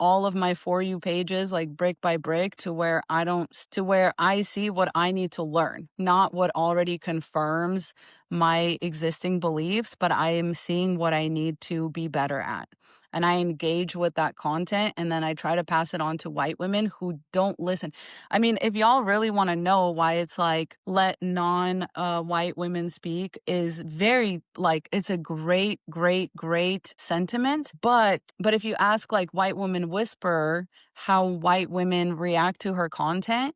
all of my For You pages like brick by brick to where I see what I need to learn, not what already confirms my existing beliefs, but I am seeing what I need to be better at. And I engage with that content and then I try to pass it on to white women who don't listen. I mean, if y'all really want to know why it's like let non-white women speak, is very like, it's a great, great, great sentiment. But if you ask like white woman whisperer how white women react to her content,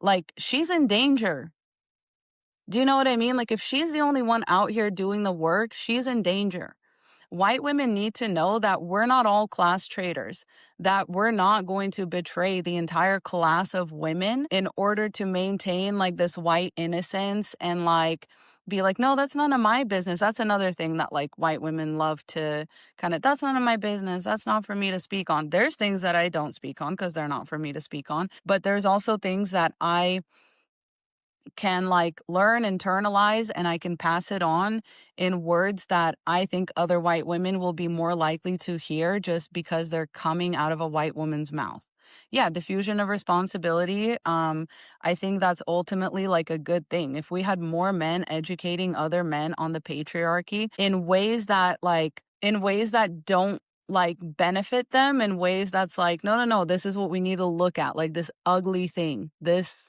like she's in danger. Do you know what I mean? Like if she's the only one out here doing the work, she's in danger. White women need to know that we're not all class traitors, that we're not going to betray the entire class of women in order to maintain like this white innocence and like be like, no, that's none of my business. That's another thing that like white women love to kind of, that's none of my business. That's not for me to speak on. There's things that I don't speak on because they're not for me to speak on. But there's also things that I can like learn, internalize, and I can pass it on in words that I think other white women will be more likely to hear just because they're coming out of a white woman's mouth. Yeah, diffusion of responsibility. I think that's ultimately like a good thing. If we had more men educating other men on the patriarchy in ways that don't like benefit them, in ways that's like, no, no, no, this is what we need to look at, like this ugly thing, this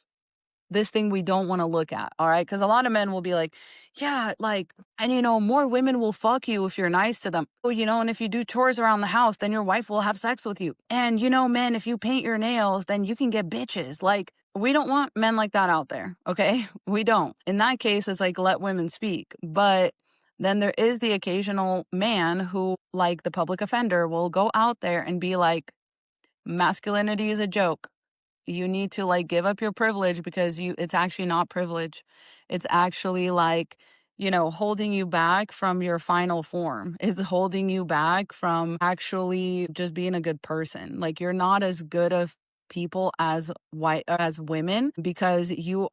thing we don't want to look at. All right. Because a lot of men will be like, yeah, like, and more women will fuck you if you're nice to them. Oh, and if you do chores around the house, then your wife will have sex with you. And, men, if you paint your nails, then you can get bitches. Like, we don't want men like that out there. Okay. We don't. In that case, it's like, let women speak. But then there is the occasional man who, like the public offender, will go out there and be like, masculinity is a joke. You need to like give up your privilege because it's actually not privilege. It's actually like, holding you back from your final form. It's holding you back from actually just being a good person. Like you're not as good of people as women because you're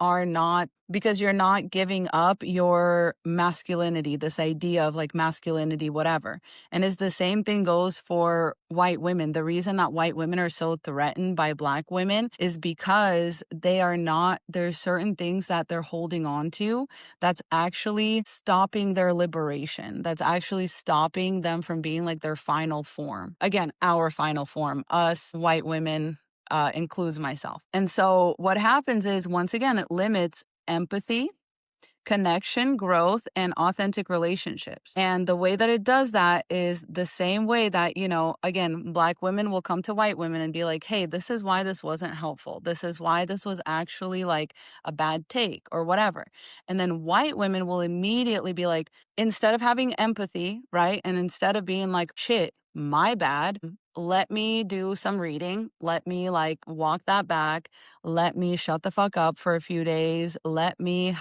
not giving up your masculinity, this idea of like masculinity, whatever. And it's the same thing goes for white women. The reason that white women are so threatened by black women is because there's certain things that they're holding on to that's actually stopping their liberation. That's actually stopping them from being like their final form. Again, our final form, us white women, includes myself. And so what happens is, once again, it limits empathy, connection, growth, and authentic relationships. And the way that it does that is the same way that, again, black women will come to white women and be like, hey, this is why this wasn't helpful. This is why this was actually like a bad take or whatever. And then white women will immediately be like, instead of having empathy, right? And instead of being like, shit, my bad, let me do some reading. Let me like walk that back. Let me shut the fuck up for a few days. Let me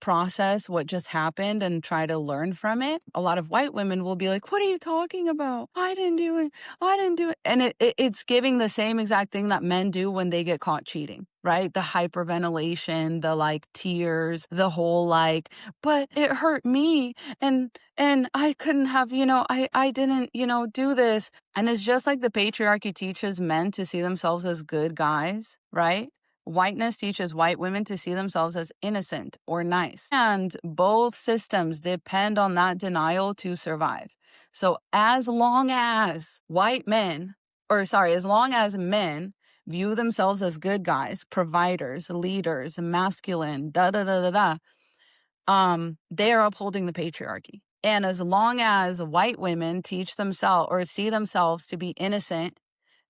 process what just happened and try to learn from it. A lot of white women will be like, what are you talking about? I didn't do it. I didn't do it. And it's giving the same exact thing that men do when they get caught cheating, right? The hyperventilation, the like tears, the whole like, but it hurt me and I couldn't have, I didn't, do this. And it's just like the patriarchy teaches men to see themselves as good guys, right? Whiteness teaches white women to see themselves as innocent or nice. And both systems depend on that denial to survive. So as long as men view themselves as good guys, providers, leaders, masculine, they are upholding the patriarchy. And as long as white women teach themselves or see themselves to be innocent,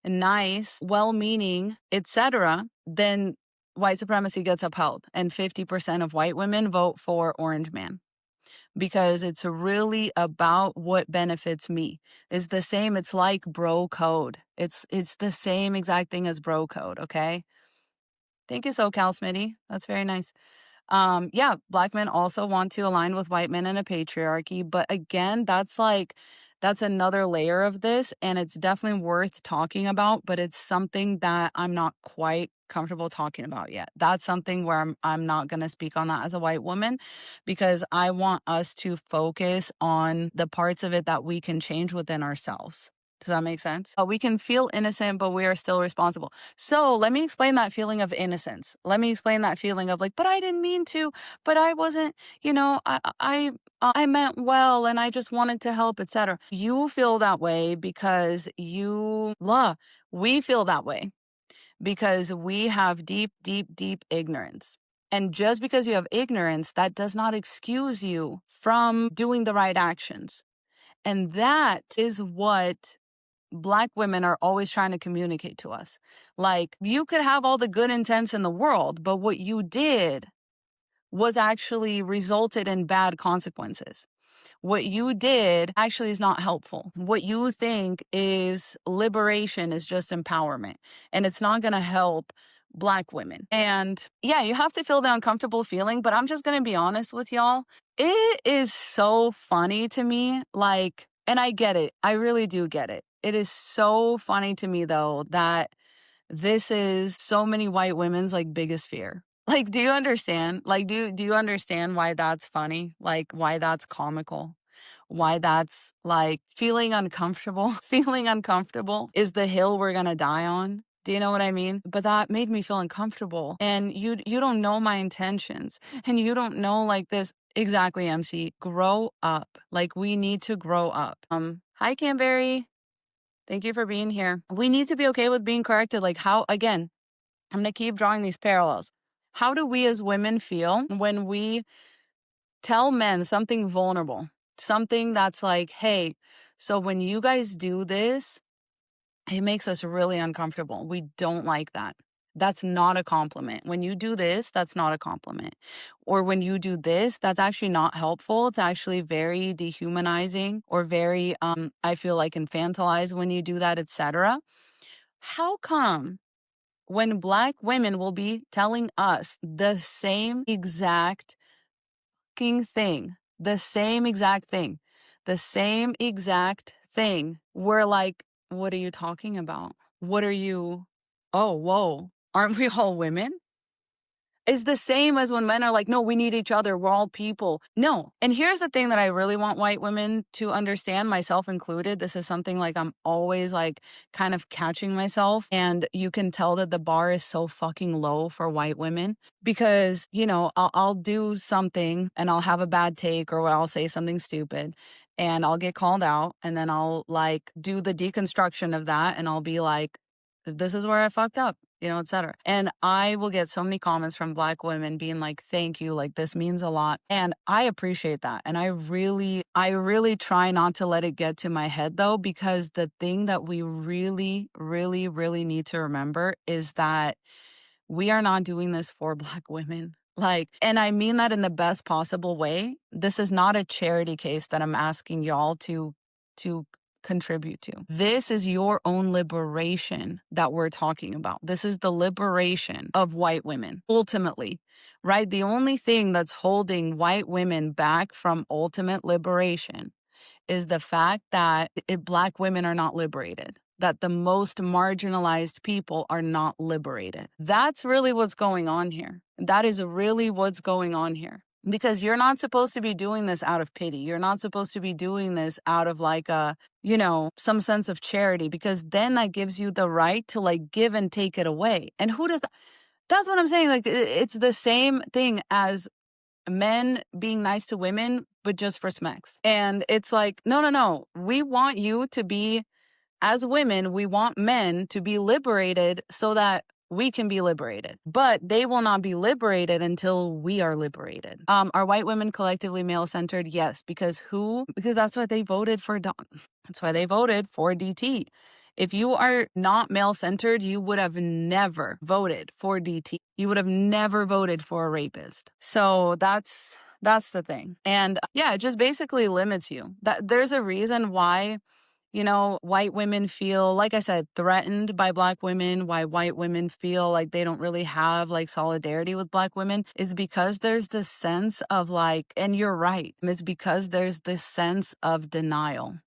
nice, well-meaning, etc., then white supremacy gets upheld. And 50% of white women vote for Orange Man because it's really about what benefits me. It's the same. It's like bro code. It's the same exact thing as bro code. Okay. Thank you, SoCal Smitty. That's very nice. Yeah, black men also want to align with white men in a patriarchy, but again, that's another layer of this, and it's definitely worth talking about, but it's something that I'm not quite comfortable talking about yet. That's something where I'm not going to speak on that as a white woman because I want us to focus on the parts of it that we can change within ourselves. Does that make sense? We can feel innocent, but we are still responsible. So let me explain that feeling of innocence. Let me explain that feeling of like, but I didn't mean to, but I wasn't, I meant well and I just wanted to help, etc. You feel that way because we feel that way because we have deep, deep, deep ignorance. And just because you have ignorance, that does not excuse you from doing the right actions. And that is what Black women are always trying to communicate to us. Like, you could have all the good intents in the world, but what you did was actually resulted in bad consequences. What you did actually is not helpful. What you think is liberation is just empowerment. And it's not going to help Black women. And yeah, you have to feel the uncomfortable feeling, but I'm just gonna be honest with y'all. It is so funny to me, like, and I get it. I really do get it. It is so funny to me though that this is so many white women's like biggest fear. Like, do you understand? Like, do you understand why that's funny? Like, why that's comical? Why that's like feeling uncomfortable? Feeling uncomfortable is the hill we're gonna die on. Do you know what I mean? But that made me feel uncomfortable. And you don't know my intentions. And you don't know like this. Exactly, MC. Grow up. Like, we need to grow up. Hi Canberry. Thank you for being here. We need to be okay with being corrected. Like, how, again, I'm going to keep drawing these parallels. How do we as women feel when we tell men something vulnerable, something that's like, hey, so when you guys do this, it makes us really uncomfortable. We don't like that. That's not a compliment. When you do this, that's not a compliment. Or when you do this, that's actually not helpful. It's actually very dehumanizing or very, I feel like infantilized when you do that, etc. How come when Black women will be telling us the same exact thing, the same exact thing, the same exact thing, we're like, what are you talking about? What are you? Oh, whoa. Aren't we all women? Is the same as when men are like, no, we need each other. We're all people. No. And here's the thing that I really want white women to understand, myself included. This is something like I'm always like kind of catching myself. And you can tell that the bar is so fucking low for white women because, you know, I'll do something and I'll have a bad take or I'll say something stupid and I'll get called out. And then I'll like do the deconstruction of that. And I'll be like, this is where I fucked up, you know, etc. And I will get so many comments from Black women being like, thank you, like this means a lot. And I appreciate that. And I really try not to let it get to my head though, because the thing that we really need to remember is that we are not doing this for Black women. Like, and I mean that in the best possible way. This is not a charity case that I'm asking y'all to contribute to. This is your own liberation that we're talking about. This is the liberation of white women, ultimately, right? The only thing that's holding white women back from ultimate liberation is the fact that Black women are not liberated, that the most marginalized people are not liberated. That's really what's going on here. That is really what's going on here. Because you're not supposed to be doing this out of pity. You're not supposed to be doing this out of like a, you know, some sense of charity, because then that gives you the right to like give and take it away. And who does that? That's what I'm saying. Like, it's the same thing as men being nice to women, but just for smacks. And it's like, no. We want you to be, as women, we want men to be liberated so that we can be liberated. But they will not be liberated until we are liberated. Are white women collectively male-centered? Yes, because that's why they voted for That's why they voted for DT. If you are not male-centered, you would have never voted for DT. You would have never voted for a rapist. So that's the thing. And yeah, it just basically limits you. That there's a reason why, you know, white women feel, like I said, threatened by Black women, why white women feel like they don't really have like solidarity with Black women is because there's this sense of like, and you're right, it's because there's this sense of denial.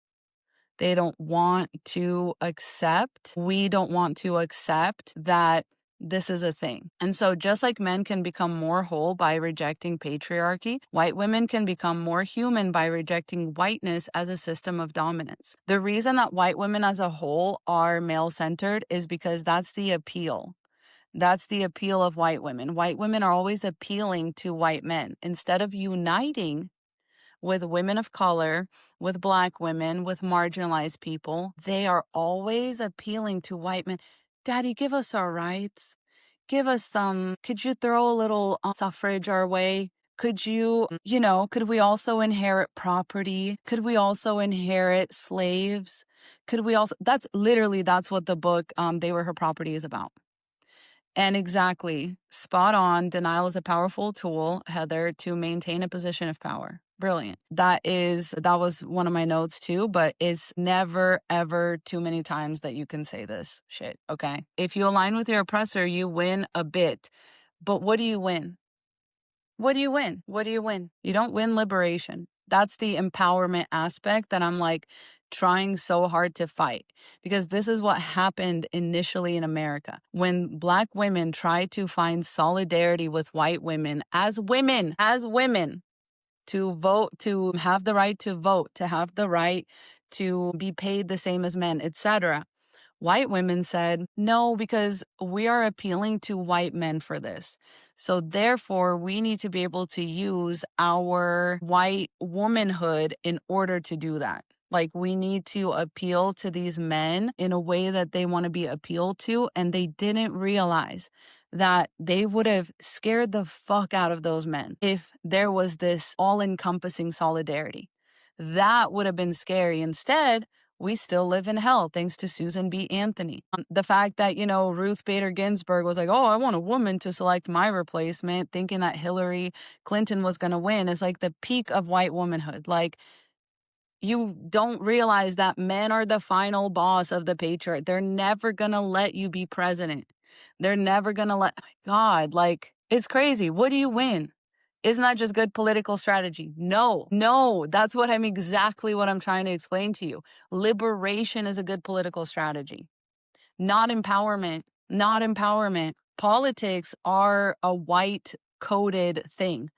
They don't want to accept, we don't want to accept that this is a thing. And so just like men can become more whole by rejecting patriarchy, white women can become more human by rejecting whiteness as a system of dominance. The reason that white women as a whole are male-centered is because that's the appeal. That's the appeal of white women. White women are always appealing to white men. Instead of uniting with women of color, with Black women, with marginalized people, they are always appealing to white men. Daddy, give us our rights. Give us some. Could you throw a little suffrage our way? Could you, could we also inherit property? Could we also inherit slaves? Could we also, that's what the book, They Were Her Property is about. And exactly, spot on. Denial is a powerful tool, Heather, to maintain a position of power. Brilliant. That was one of my notes too, but it's never ever too many times that you can say this shit, okay? If you align with your oppressor, you win a bit. But what do you win? What do you win? What do you win? You don't win liberation. That's the empowerment aspect that I'm like trying so hard to fight, because this is what happened initially in America. When Black women tried to find solidarity with white women, as women, to vote, to have the right to vote, to have the right to be paid the same as men, etc. White women said, no, because we are appealing to white men for this. So therefore, we need to be able to use our white womanhood in order to do that. Like, we need to appeal to these men in a way that they want to be appealed to. And they didn't realize that they would have scared the fuck out of those men if there was this all-encompassing solidarity. That would have been scary. Instead, we still live in hell thanks to Susan B. Anthony. The fact that, Ruth Bader Ginsburg was like, oh, I want a woman to select my replacement, thinking that Hillary Clinton was going to win, is like the peak of white womanhood. Like, you don't realize that men are the final boss of the patriarch. They're never going to let you be president. They're never going to let, oh my God, like, it's crazy. What do you win? Isn't that just good political strategy? No, that's exactly what I'm trying to explain to you. Liberation is a good political strategy, not empowerment, not empowerment. Politics are a white coded thing.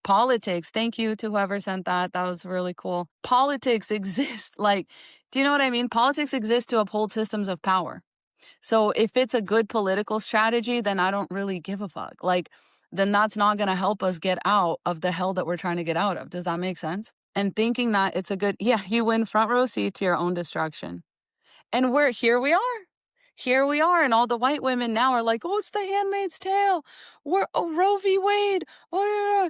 Politics, thank you to whoever sent that. That was really cool. Politics exists. Like, do you know what I mean? Politics exists to uphold systems of power. So if it's a good political strategy, then I don't really give a fuck. Like, then that's not going to help us get out of the hell that we're trying to get out of. Does that make sense? And thinking that it's a good, yeah, you win front row seat to your own destruction. And here we are. Here we are. And all the white women now are like, oh, it's the Handmaid's Tale. We're Roe v. Wade. Oh, yeah.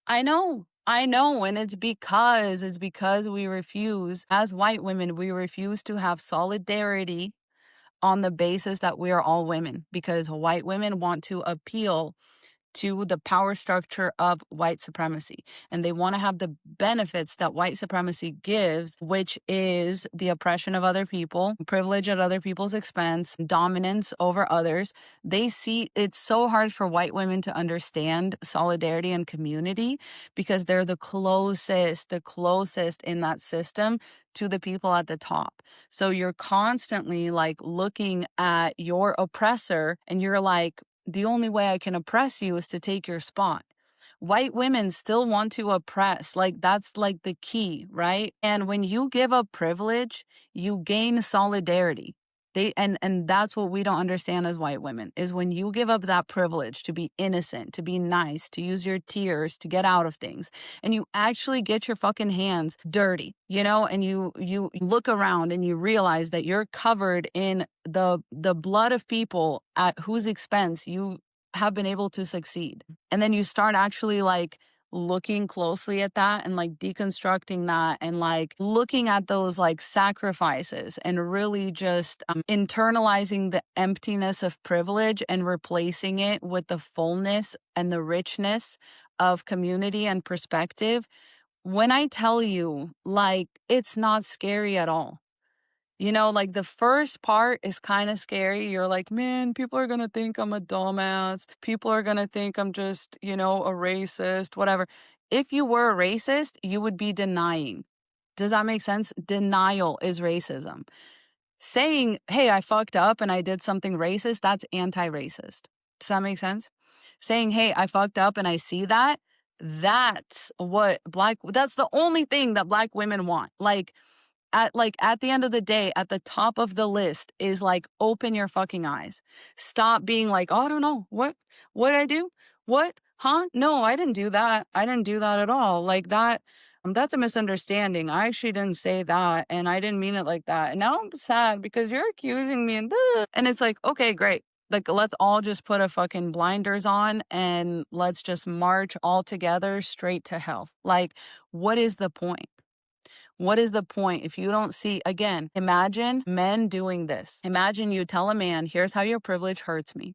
I know. And it's because we refuse, as white women, we refuse to have solidarity on the basis that we are all women, because white women want to appeal to the power structure of white supremacy. And they want to have the benefits that white supremacy gives, which is the oppression of other people, privilege at other people's expense, dominance over others. They see it's so hard for white women to understand solidarity and community because they're the closest in that system to the people at the top. So you're constantly like looking at your oppressor and you're like, the only way I can oppress you is to take your spot. White women still want to oppress. Like, that's like the key, right? And when you give up privilege, you gain solidarity. And that's what we don't understand as white women, is when you give up that privilege to be innocent, to be nice, to use your tears to get out of things, and you actually get your fucking hands dirty, and you look around and you realize that you're covered in the blood of people at whose expense you have been able to succeed. And then you start actually like looking closely at that and like deconstructing that and like looking at those like sacrifices and really just internalizing the emptiness of privilege and replacing it with the fullness and the richness of community and perspective. When I tell you, like, it's not scary at all. Like the first part is kind of scary. You're like, man, people are going to think I'm a dumbass. People are going to think I'm just, a racist, whatever. If you were a racist, you would be denying. Does that make sense? Denial is racism. Saying, hey, I fucked up and I did something racist, that's anti-racist. Does that make sense? Saying, hey, I fucked up and I see that, that's the only thing that Black women want. At the end of the day, at the top of the list is like, open your fucking eyes. Stop being like, oh, I don't know. What did I do? What? Huh? No, I didn't do that. I didn't do that at all. Like that. That's a misunderstanding. I actually didn't say that and I didn't mean it like that. And now I'm sad because you're accusing me and it's like, okay, great. Like, let's all just put a fucking blinders on and let's just march all together straight to hell. Like, what is the point? What is the point if you don't see, again, imagine men doing this. Imagine you tell a man, here's how your privilege hurts me.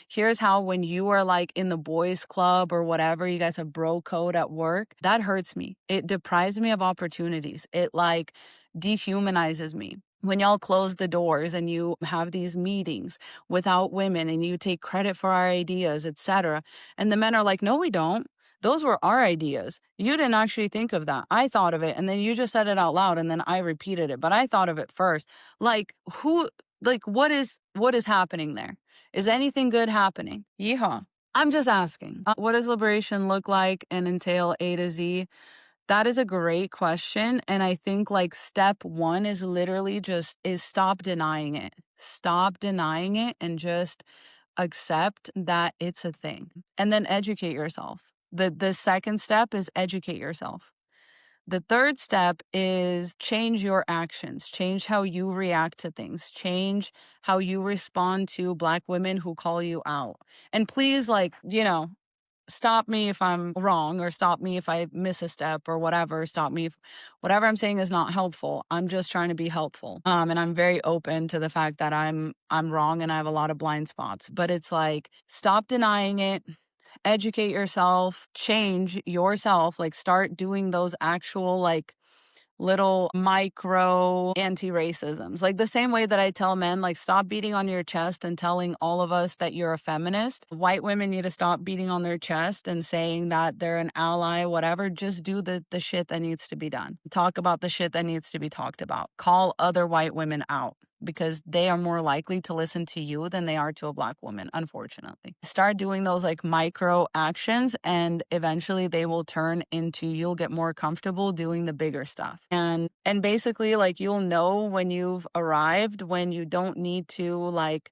Here's how when you are like in the boys club or whatever, you guys have bro code at work, that hurts me. It deprives me of opportunities. It like dehumanizes me. When y'all close the doors and you have these meetings without women and you take credit for our ideas, etc. And the men are like, no, we don't. Those were our ideas. You didn't actually think of that. I thought of it and then you just said it out loud and then I repeated it, but I thought of it first. Like what is happening there? Is anything good happening? Yeehaw. I'm just asking. What does liberation look like and entail A to Z? That is a great question. And I think like step one is literally is stop denying it. Stop denying it and just accept that it's a thing. And then educate yourself. The second step is educate yourself. The third step is change your actions, change how you react to things, change how you respond to Black women who call you out. And please, like, stop me if I'm wrong or stop me if I miss a step or whatever. Stop me if whatever I'm saying is not helpful. I'm just trying to be helpful. And I'm very open to the fact that I'm wrong and I have a lot of blind spots. But it's like, stop denying it. Educate yourself, change yourself, like start doing those actual like little micro anti-racisms. Like the same way that I tell men, like stop beating on your chest and telling all of us that you're a feminist. White women need to stop beating on their chest and saying that they're an ally, whatever. Just do the shit that needs to be done. Talk about the shit that needs to be talked about. Call other white women out, because they are more likely to listen to you than they are to a Black woman, unfortunately. Start doing those like micro actions and eventually they will turn into, you'll get more comfortable doing the bigger stuff. And basically like you'll know when you've arrived, when you don't need to like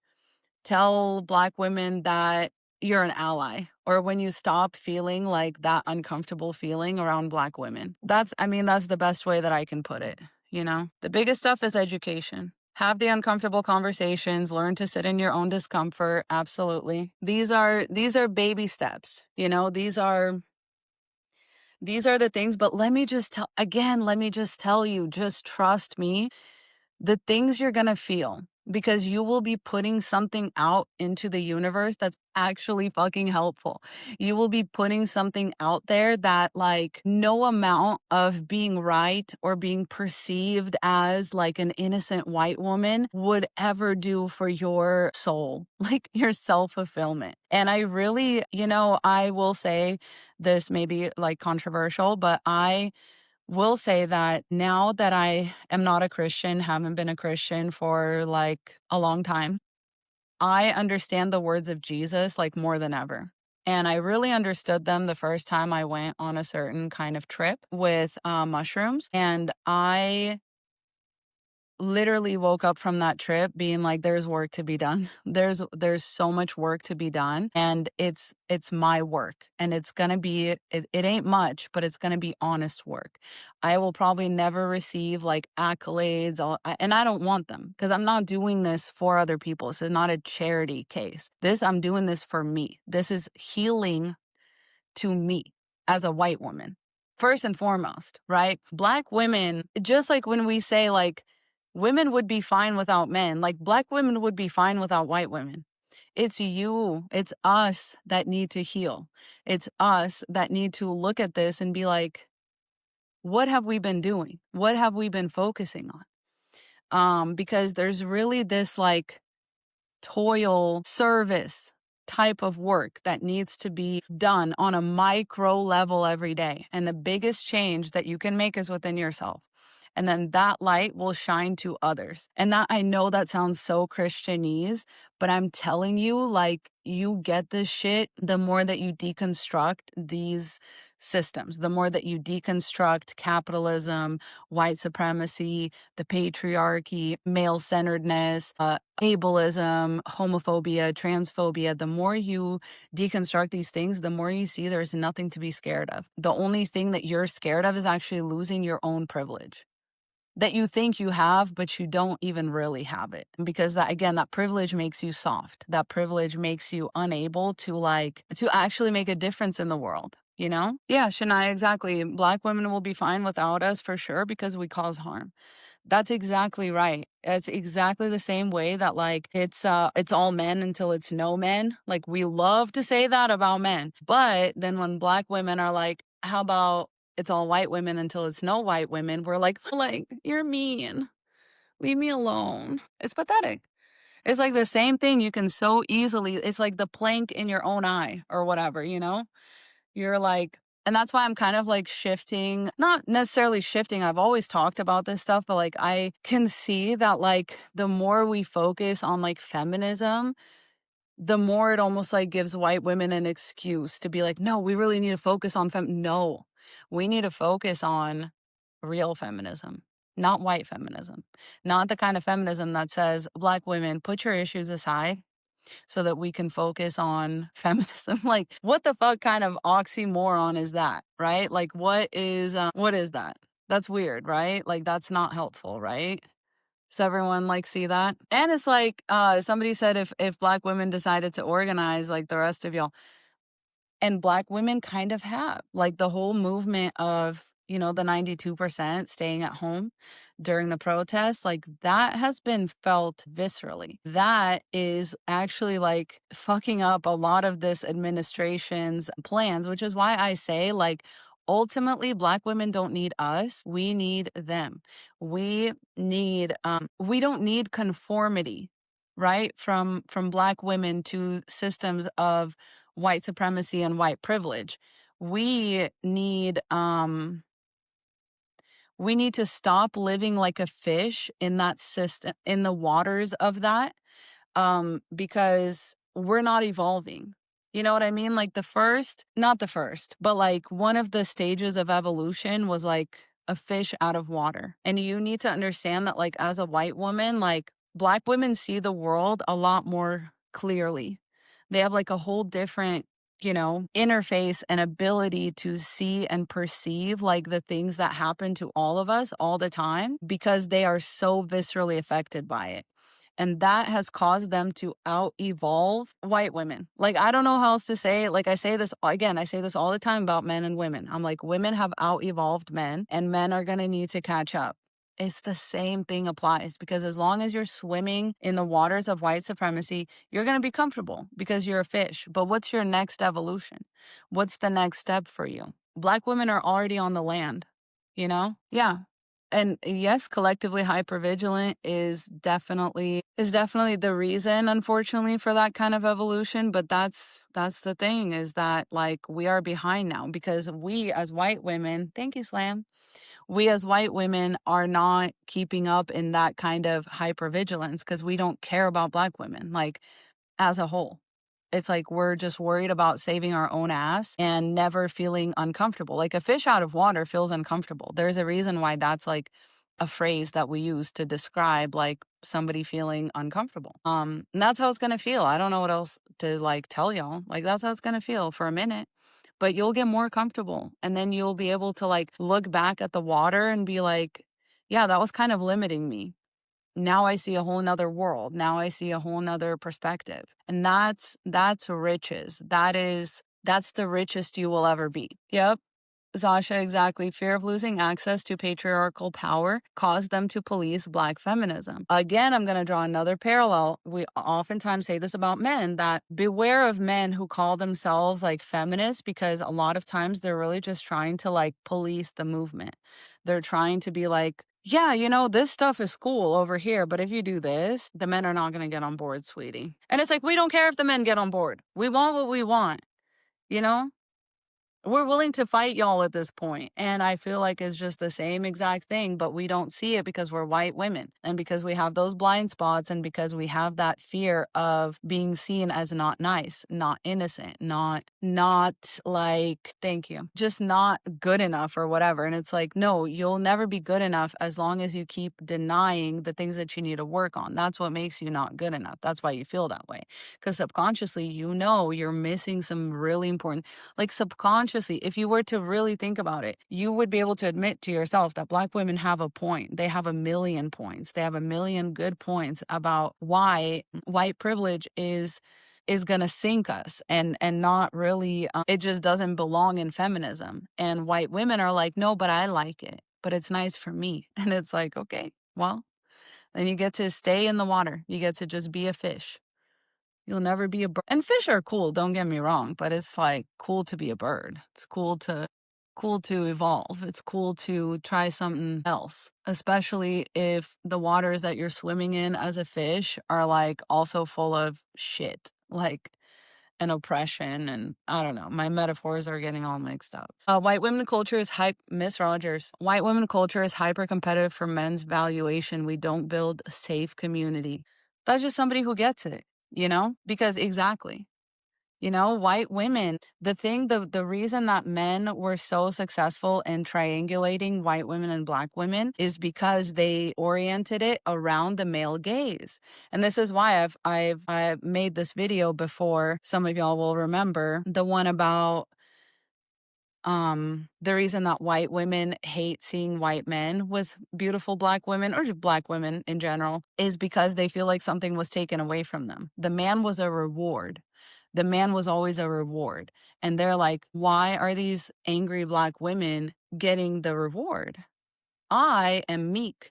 tell Black women that you're an ally, or when you stop feeling like that uncomfortable feeling around Black women. That's the best way that I can put it. The biggest stuff is education. Have the uncomfortable conversations, learn to sit in your own discomfort. Absolutely. These are baby steps. These are the things, but let me just tell you, just trust me, the things you're going to feel, because you will be putting something out into the universe that's actually fucking helpful. You will be putting something out there that like no amount of being right or being perceived as like an innocent white woman would ever do for your soul, like your self-fulfillment. And I really, I will say this may be like controversial, but I will say that now that I am not a Christian, haven't been a Christian for like a long time, I understand the words of Jesus like more than ever. And I really understood them the first time I went on a certain kind of trip with mushrooms. And I literally woke up from that trip being like, there's work to be done. There's so much work to be done, and it's my work, and it's gonna be it ain't much, but it's gonna be honest work. I will probably never receive like accolades, and I don't want them, because I'm not doing this for other people. This is not a charity case. I'm doing this for me. This is healing to me as a white woman, first and foremost, right? Black women, just like when we say like women would be fine without men, like Black women would be fine without white women. It's us that need to heal. It's us that need to look at this and be like, what have we been doing? What have we been focusing on? Because there's really this like toil service type of work that needs to be done on a micro level every day. And the biggest change that you can make is within yourself. And then that light will shine to others. And that, I know that sounds so Christianese, but I'm telling you, like, you get this shit the more that you deconstruct these systems, the more that you deconstruct capitalism, white supremacy, the patriarchy, male-centeredness, ableism, homophobia, transphobia. The more you deconstruct these things, the more you see there's nothing to be scared of. The only thing that you're scared of is actually losing your own privilege that you think you have, but you don't even really have it. Because that, again, that privilege makes you soft. That privilege makes you unable to actually make a difference in the world. you know? Yeah, Shania, exactly. Black women will be fine without us for sure because we cause harm. That's exactly right. It's exactly the same way that like it's all men until it's no men. Like we love to say that about men. But then when black women are like, how about it's all white women until it's no white women, we're like, you're mean. Leave me alone. It's pathetic. It's like the same thing. You can so easily, it's like the plank in your own eye or whatever, you know? You're like, and that's why I'm kind of like shifting, not necessarily shifting. I've always talked about this stuff, but like I can see that like the more we focus on like feminism, the more it almost like gives white women an excuse to be like, no, we really need to focus on no, we need to focus on real feminism, not white feminism, not the kind of feminism that says, Black women, put your issues aside so that we can focus on feminism. Like, what the fuck kind of oxymoron is that, right? Like, what is that? That's weird, right? Like, that's not helpful, right? Does everyone like see that? And it's like, somebody said if Black women decided to organize like the rest of y'all, and Black women kind of have. Like the whole movement of, the 92% staying at home during the protests, like that has been felt viscerally. That is actually like fucking up a lot of this administration's plans, which is why I say, like, ultimately, Black women don't need us. We need them. We don't need conformity, right? From Black women to systems of white supremacy and white privilege. We need we need to stop living like a fish in that system, in the waters of that, because we're not evolving. You know what I mean? Like not the first, but like one of the stages of evolution was like a fish out of water. And you need to understand that like as a white woman, like Black women see the world a lot more clearly. They have like a whole different, interface and ability to see and perceive like the things that happen to all of us all the time because they are so viscerally affected by it. And that has caused them to out evolve white women. Like, I don't know how else to say it. Like, I say this again, I say this all the time about men and women. I'm like, women have out evolved men, and men are going to need to catch up. It's the same thing applies because as long as you're swimming in the waters of white supremacy, you're going to be comfortable because you're a fish. But what's your next evolution? What's the next step for you? Black women are already on the land, you know? Yeah. And yes, collectively hypervigilant is definitely the reason, unfortunately, for that kind of evolution. But that's the thing, is that like we are behind now because we as white women, thank you, Slam. We as white women are not keeping up in that kind of hypervigilance because we don't care about Black women, like as a whole. It's like we're just worried about saving our own ass and never feeling uncomfortable. Like a fish out of water feels uncomfortable. There's a reason why that's like a phrase that we use to describe like somebody feeling uncomfortable. And that's how it's gonna feel. I don't know what else to like tell y'all. Like that's how it's gonna feel for a minute. But you'll get more comfortable and then you'll be able to like look back at the water and be like, yeah, that was kind of limiting me. Now I see a whole nother world. Now I see a whole nother perspective. And that's riches. That's the richest you will ever be. Yep. Zasha, exactly. Fear of losing access to patriarchal power caused them to police Black feminism. Again, I'm going to draw another parallel. We oftentimes say this about men, that beware of men who call themselves like feminists, because a lot of times they're really just trying to like police the movement. They're trying to be like, yeah, this stuff is cool over here, but if you do this, the men are not going to get on board, sweetie. And it's like, we don't care if the men get on board. We want what we want, you know? We're willing to fight y'all at this point. And I feel like it's just the same exact thing, but we don't see it because we're white women and because we have those blind spots and because we have that fear of being seen as not nice, not innocent, not like, thank you, just not good enough or whatever. And it's like, no, you'll never be good enough as long as you keep denying the things that you need to work on. That's what makes you not good enough. That's why you feel that way. Because subconsciously, you're missing some really important, like subconsciously, if you were to really think about it, you would be able to admit to yourself that Black women have a point. They have a million points. They have a million good points about why white privilege is is going to sink us and not really, it just doesn't belong in feminism. And white women are like, no, but I like it, but it's nice for me. And it's like, okay, well, then you get to stay in the water. You get to just be a fish. You'll never be a bird. And fish are cool, don't get me wrong, but it's like cool to be a bird. It's cool to evolve. It's cool to try something else, especially if the waters that you're swimming in as a fish are like also full of shit, like and oppression, and I don't know. My metaphors are getting all mixed up. White women culture is Miss Rogers. White women culture is hyper competitive for men's valuation. We don't build a safe community. That's just somebody who gets it, because exactly. White women, the reason that men were so successful in triangulating white women and black women is because they oriented it around the male gaze. And this is why I've made this video before. Some of y'all will remember the one about the reason that white women hate seeing white men with beautiful black women, or just black women in general, is because they feel like something was taken away from them. The man was a reward. The man was always a reward. And they're like, why are these angry black women getting the reward? I am meek.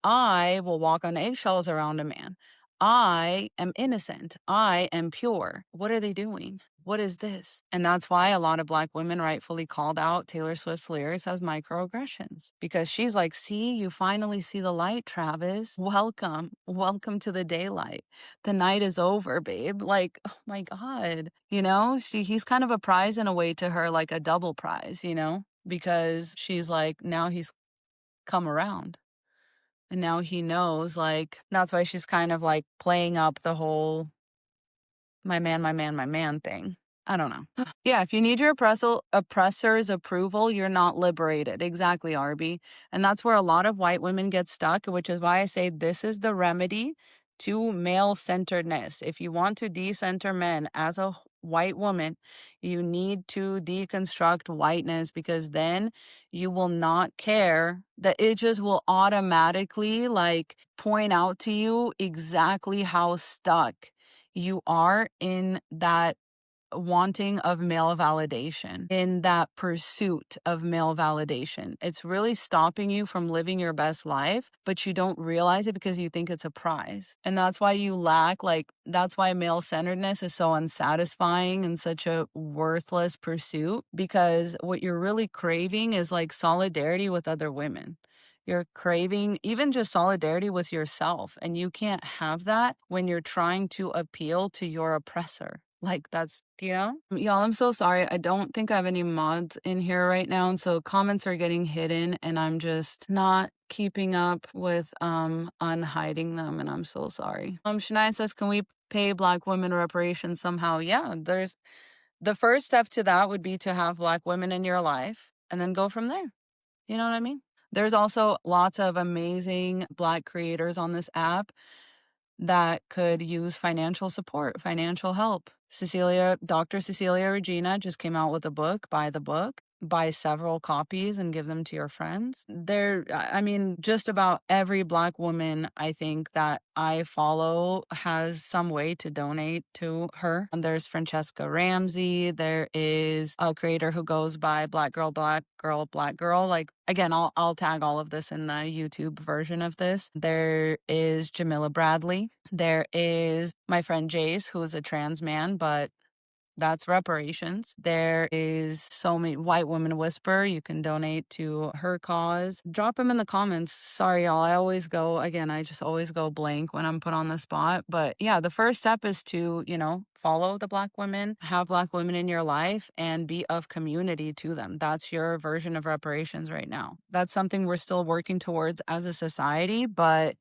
I will walk on eggshells around a man. I am innocent. I am pure. What are they doing? What is this? And that's why a lot of black women rightfully called out Taylor Swift's lyrics as microaggressions, because she's like, see, you finally see the light, Travis. Welcome. Welcome to the daylight. The night is over, babe. Like, oh my God. He's kind of a prize in a way to her, like a double prize, because she's like, now he's come around. And now he knows, like, that's why she's kind of like playing up the whole my man, my man, my man thing. I don't know. Yeah, if you need your oppressor's approval, you're not liberated. Exactly, Arby. And that's where a lot of white women get stuck, which is why I say this is the remedy to male-centeredness. If you want to decenter men as a white woman, you need to deconstruct whiteness, because then you will not care that it just will automatically like point out to you exactly how stuck you are in that wanting of male validation, in that pursuit of male validation. It's really stopping you from living your best life, but you don't realize it because you think it's a prize. And that's why you lack, that's why male-centeredness is so unsatisfying and such a worthless pursuit, because what you're really craving is like solidarity with other women. You're craving even just solidarity with yourself, and you can't have that when you're trying to appeal to your oppressor. Like that's, Y'all, I'm so sorry. I don't think I have any mods in here right now, and so comments are getting hidden, and I'm just not keeping up with unhiding them, and I'm so sorry. Shania says, can we pay black women reparations somehow? Yeah, there's the first step to that would be to have black women in your life and then go from there. You know what I mean? There's also lots of amazing black creators on this app that could use financial support, financial help. Dr. Cecilia Regina just came out with a book. Buy the book, buy several copies and give them to your friends. Just about every black woman I think that I follow has some way to donate to her. And there's Francesca Ramsey. There is a creator who goes by Black Girl, Black Girl, Black Girl. Like, again, I'll tag all of this in the YouTube version of this. There is Jamila Bradley. There is my friend Jace, who is a trans man, but that's reparations. There is so many. White Woman Whisper, you can donate to her cause. Drop them in the comments. Sorry, y'all. I just always go blank when I'm put on the spot. But yeah, the first step is to, follow the black women, have black women in your life, and be of community to them. That's your version of reparations right now. That's something we're still working towards as a society, but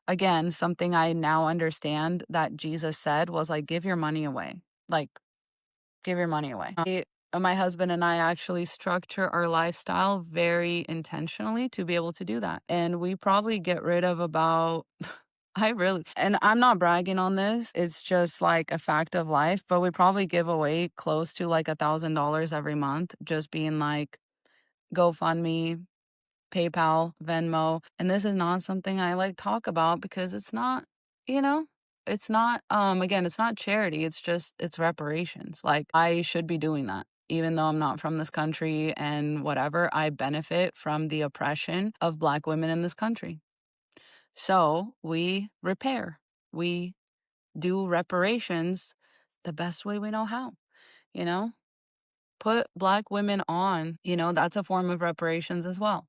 again, something I now understand that Jesus said was like, give your money away. Like, give your money away. My husband and I actually structure our lifestyle very intentionally to be able to do that. And we probably get rid of about, and I'm not bragging on this, it's just like a fact of life, but we probably give away close to like $1,000 every month, just being like GoFundMe, PayPal, Venmo. And this is not something I like talk about because it's not, it's not, again, it's not charity. It's reparations. Like, I should be doing that. Even though I'm not from this country and whatever, I benefit from the oppression of Black women in this country. So we repair. We do reparations the best way we know how, you know? Put Black women on, that's a form of reparations as well.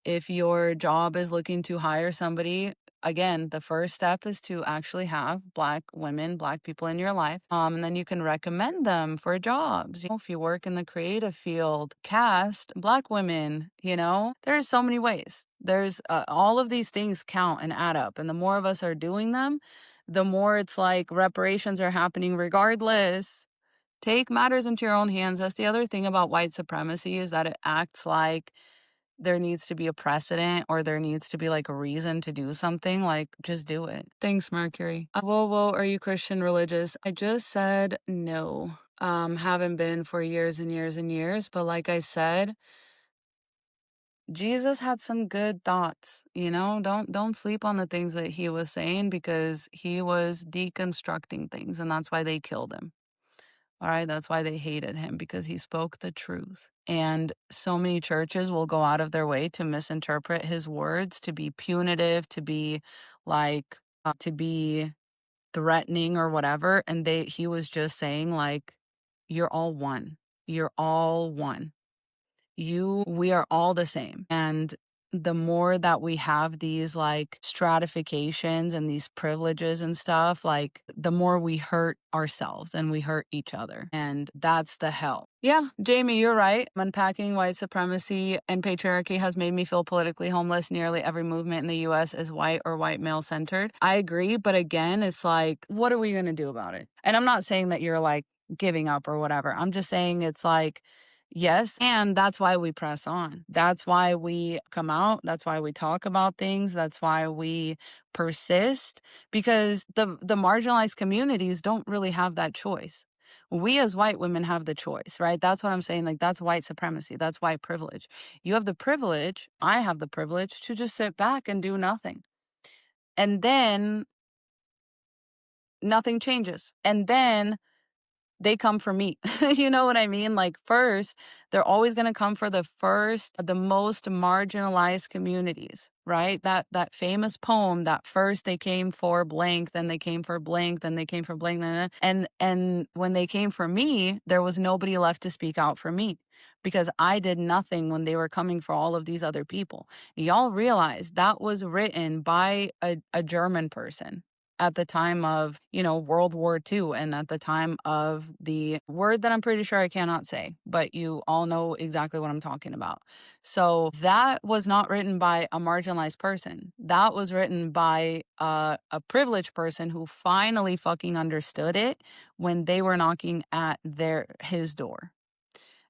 If your job is looking to hire somebody, again, the first step is to actually have Black women, Black people in your life. And then you can recommend them for jobs. If you work in the creative field, cast Black women, there's so many ways. There's all of these things count and add up. And the more of us are doing them, the more it's like reparations are happening regardless. Take matters into your own hands. That's the other thing about white supremacy, is that it acts like there needs to be a precedent, or there needs to be like a reason to do something. Like, just do it. Thanks, Mercury. Whoa, are you Christian religious? I just said no. Haven't been for years and years and years. But like I said, Jesus had some good thoughts, Don't sleep on the things that he was saying, because he was deconstructing things, and that's why they killed him. All right, that's why they hated him, because he spoke the truth. And so many churches will go out of their way to misinterpret his words, to be punitive, to be like, to be threatening or whatever. And he was just saying, like, you're all one. You're all one. We are all the same. And the more that we have these like stratifications and these privileges and stuff, like, the more we hurt ourselves and we hurt each other. And that's the hell. Yeah, Jamie, you're right. Unpacking white supremacy and patriarchy has made me feel politically homeless. Nearly every movement in the US is white or white male centered. I agree. But again, it's like, what are we going to do about it? And I'm not saying that you're like giving up or whatever. I'm just saying it's like, yes, and that's why we press on. That's why we come out. That's why we talk about things. That's why we persist, because the marginalized communities don't really have that choice. We as white women have the choice, right? That's what I'm saying. Like, that's white supremacy. That's white privilege. You have the privilege, I have the privilege to just sit back and do nothing. And then nothing changes. And then they come for me. You know what I mean? Like, first, they're always going to come for the most marginalized communities, right? That famous poem, that first they came for blank, then they came for blank, then they came for blank, and when they came for me, there was nobody left to speak out for me, because I did nothing when they were coming for all of these other people. Y'all realize that was written by a German person at the time of, World War II, and at the time of the word that I'm pretty sure I cannot say, but you all know exactly what I'm talking about. So that was not written by a marginalized person. That was written by a privileged person who finally fucking understood it when they were knocking at his door.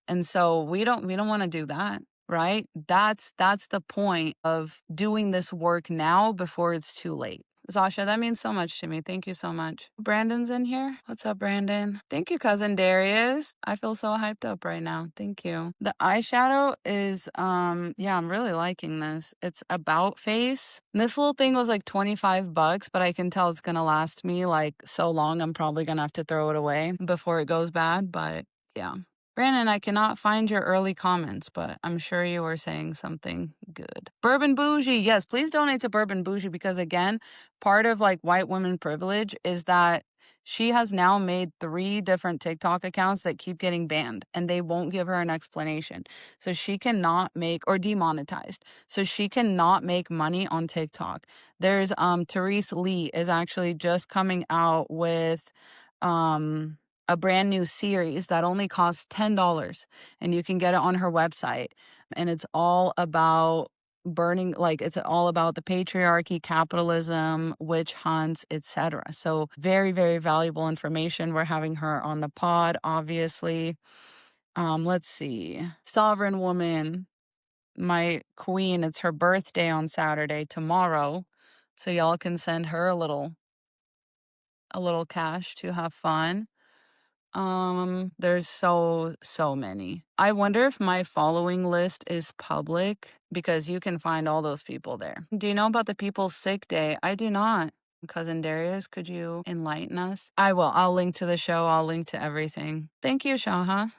And so we don't want to do that. Right? That's the point of doing this work now before it's too late. Sasha, that means so much to me. Thank you so much. Brandon's in here. What's up, Brandon? Thank you, cousin Darius. I feel so hyped up right now. Thank you. The eyeshadow is, yeah, I'm really liking this. It's About Face. This little thing was like $25, but I can tell it's gonna last me like so long. I'm probably gonna have to throw it away before it goes bad, but yeah. Brandon, I cannot find your early comments, but I'm sure you were saying something good. BurbNBougie, yes, please donate to BurbNBougie, because again, part of like white women privilege is that she has now made 3 different TikTok accounts that keep getting banned, and they won't give her an explanation. So she cannot make, or demonetized. So she cannot make money on TikTok. There's Therese Lee is actually just coming out with a brand new series that only costs $10, and you can get it on her website. And it's all about it's all about the patriarchy, capitalism, witch hunts, etc. So very, very valuable information. We're having her on the pod, obviously. Let's see. Sovereign Woman, my queen, it's her birthday on Saturday, tomorrow. So y'all can send her a little cash to have fun. There's so many. I wonder if my following list is public, because you can find all those people there. Do you know about the People's Sick Day? I do not. Cousin Darius, could you enlighten us? I will. I'll link to the show. I'll link to everything. Thank you, Shaha.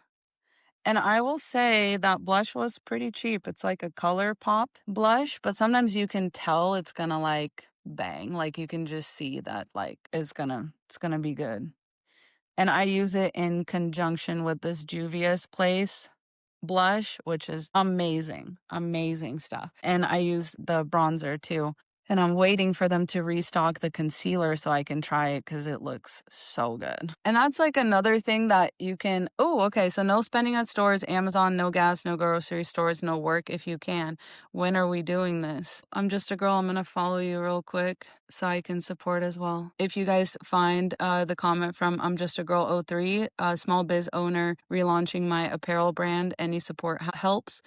And I will say that blush was pretty cheap. It's like a color pop blush, but sometimes you can tell it's gonna like bang. Like you can just see that like it's gonna be good. And I use it in conjunction with this Juvia's Place blush, which is amazing, amazing stuff. And I use the bronzer too. And I'm waiting for them to restock the concealer so I can try it because it looks so good. And that's like another thing that you can, oh, okay. So no spending at stores, Amazon, no gas, no grocery stores, no work if you can. When are we doing this? I'm just a girl. I'm going to follow you real quick so I can support as well. If you guys find the comment from I'm Just a Girl 03, small biz owner, relaunching my apparel brand, any support helps.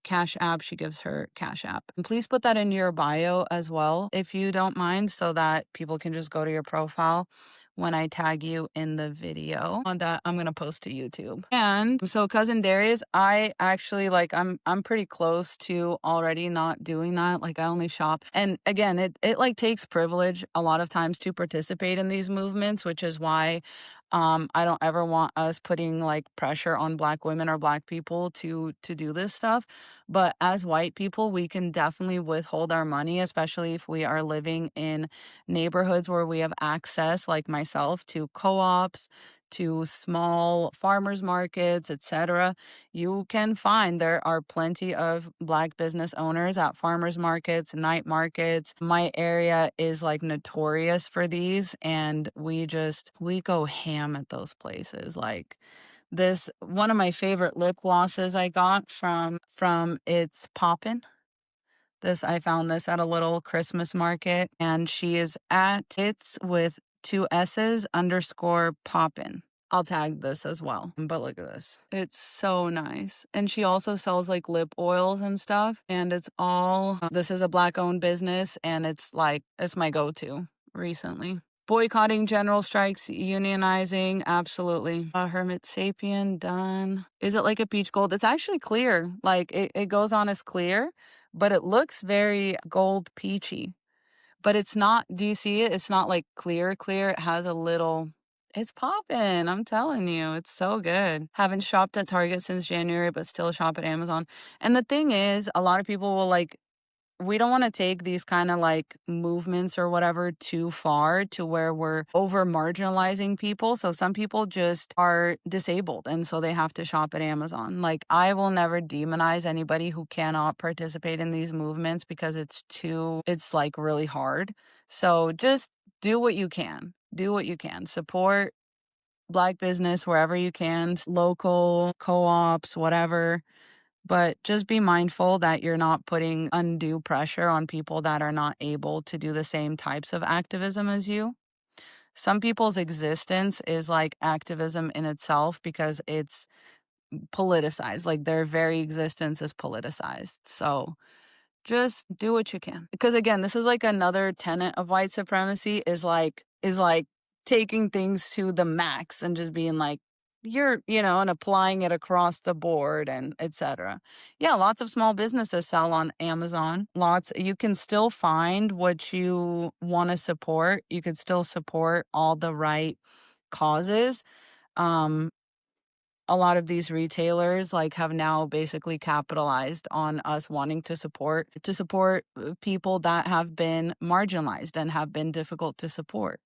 Cash App, she gives her Cash App. And please put that in your bio as well, if you don't mind, so that people can just go to your profile when I tag you in the video on that I'm gonna post to YouTube. And so Cousin Darius, I actually like I'm pretty close to already not doing that. Like I only shop. And again, it like takes privilege a lot of times to participate in these movements, which is why I don't ever want us putting like pressure on Black women or Black people to do this stuff. But as white people, we can definitely withhold our money, especially if we are living in neighborhoods where we have access, like myself, to co-ops, to small farmers markets, etc. You can find there are plenty of Black business owners at farmers markets, night markets. My area is like notorious for these, and we go ham at those places. Like this, one of my favorite lip glosses I got from It's Poppin'. I found this at a little Christmas market, and she is at It's with 2 S's _ Poppin'. I'll tag this as well. But look at this. It's so nice. And she also sells like lip oils and stuff. And it's all, this is a Black owned business, and it's my go-to recently. Boycotting general strikes, unionizing, absolutely. Hermit Sapien, done. Is it like a peach gold? It's actually clear. Like it goes on as clear, but it looks very gold peachy. But it's not, do you see it? It's not like clear. It has a little, it's popping. I'm telling you, it's so good. Haven't shopped at Target since January, but still shop at Amazon. And the thing is, a lot of people will like, we don't want to take these kind of like movements or whatever too far to where we're over marginalizing people. So some people just are disabled and so they have to shop at Amazon. Like I will never demonize anybody who cannot participate in these movements because it's like really hard. So just do what you can. Do what you can. Support Black business wherever you can, local co-ops, whatever. But just be mindful that you're not putting undue pressure on people that are not able to do the same types of activism as you. Some people's existence is like activism in itself because it's politicized. Like their very existence is politicized. So just do what you can. Because again, this is like another tenet of white supremacy is like taking things to the max and just being like, and applying it across the board and etc. Yeah, lots of small businesses sell on Amazon. You can still find what you want to support. You could still support all the right causes. A lot of these retailers like have now basically capitalized on us wanting to support people that have been marginalized and have been difficult to support.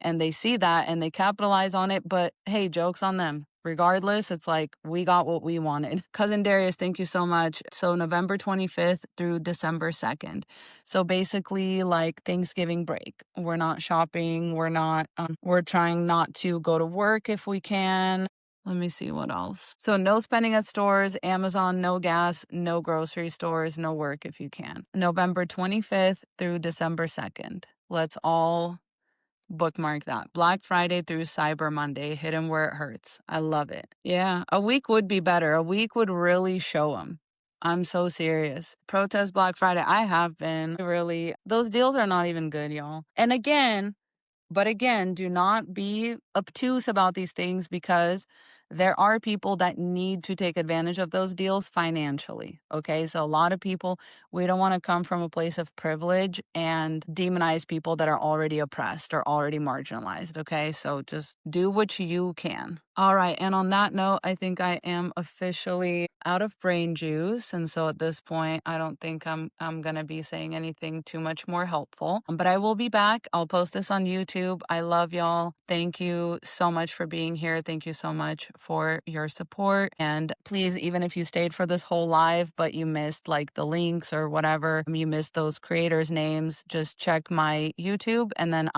And they see that and they capitalize on it, but hey, joke's on them. Regardless, it's like we got what we wanted. Cousin Darius, thank you so much. So November 25th through December 2nd. So basically like Thanksgiving break. We're not shopping. We're trying not to go to work if we can. Let me see what else. So no spending at stores, Amazon, no gas, no grocery stores, no work if you can. November 25th through December 2nd. Let's all bookmark that. Black Friday through Cyber Monday, hit 'em where it hurts. I love it. Yeah, a week would be better. A week would really show them. I'm so serious. Protest Black Friday. I have been really, those deals are not even good, y'all. And again, do not be obtuse about these things because there are people that need to take advantage of those deals financially. Okay. So a lot of people, we don't want to come from a place of privilege and demonize people that are already oppressed or already marginalized. Okay. So just do what you can. All right. And on that note, I think I am officially out of brain juice. And so at this point, I don't think I'm going to be saying anything too much more helpful. But I will be back. I'll post this on YouTube. I love y'all. Thank you so much for being here. Thank you so much for your support. And please, even if you stayed for this whole live, but you missed like the links or whatever, you missed those creators' names, just check my YouTube and then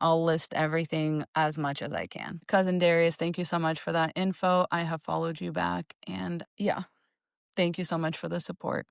I'll list everything as much as I can. Cousin Darius, thank you so much for that info. I have followed you back. And yeah, thank you so much for the support.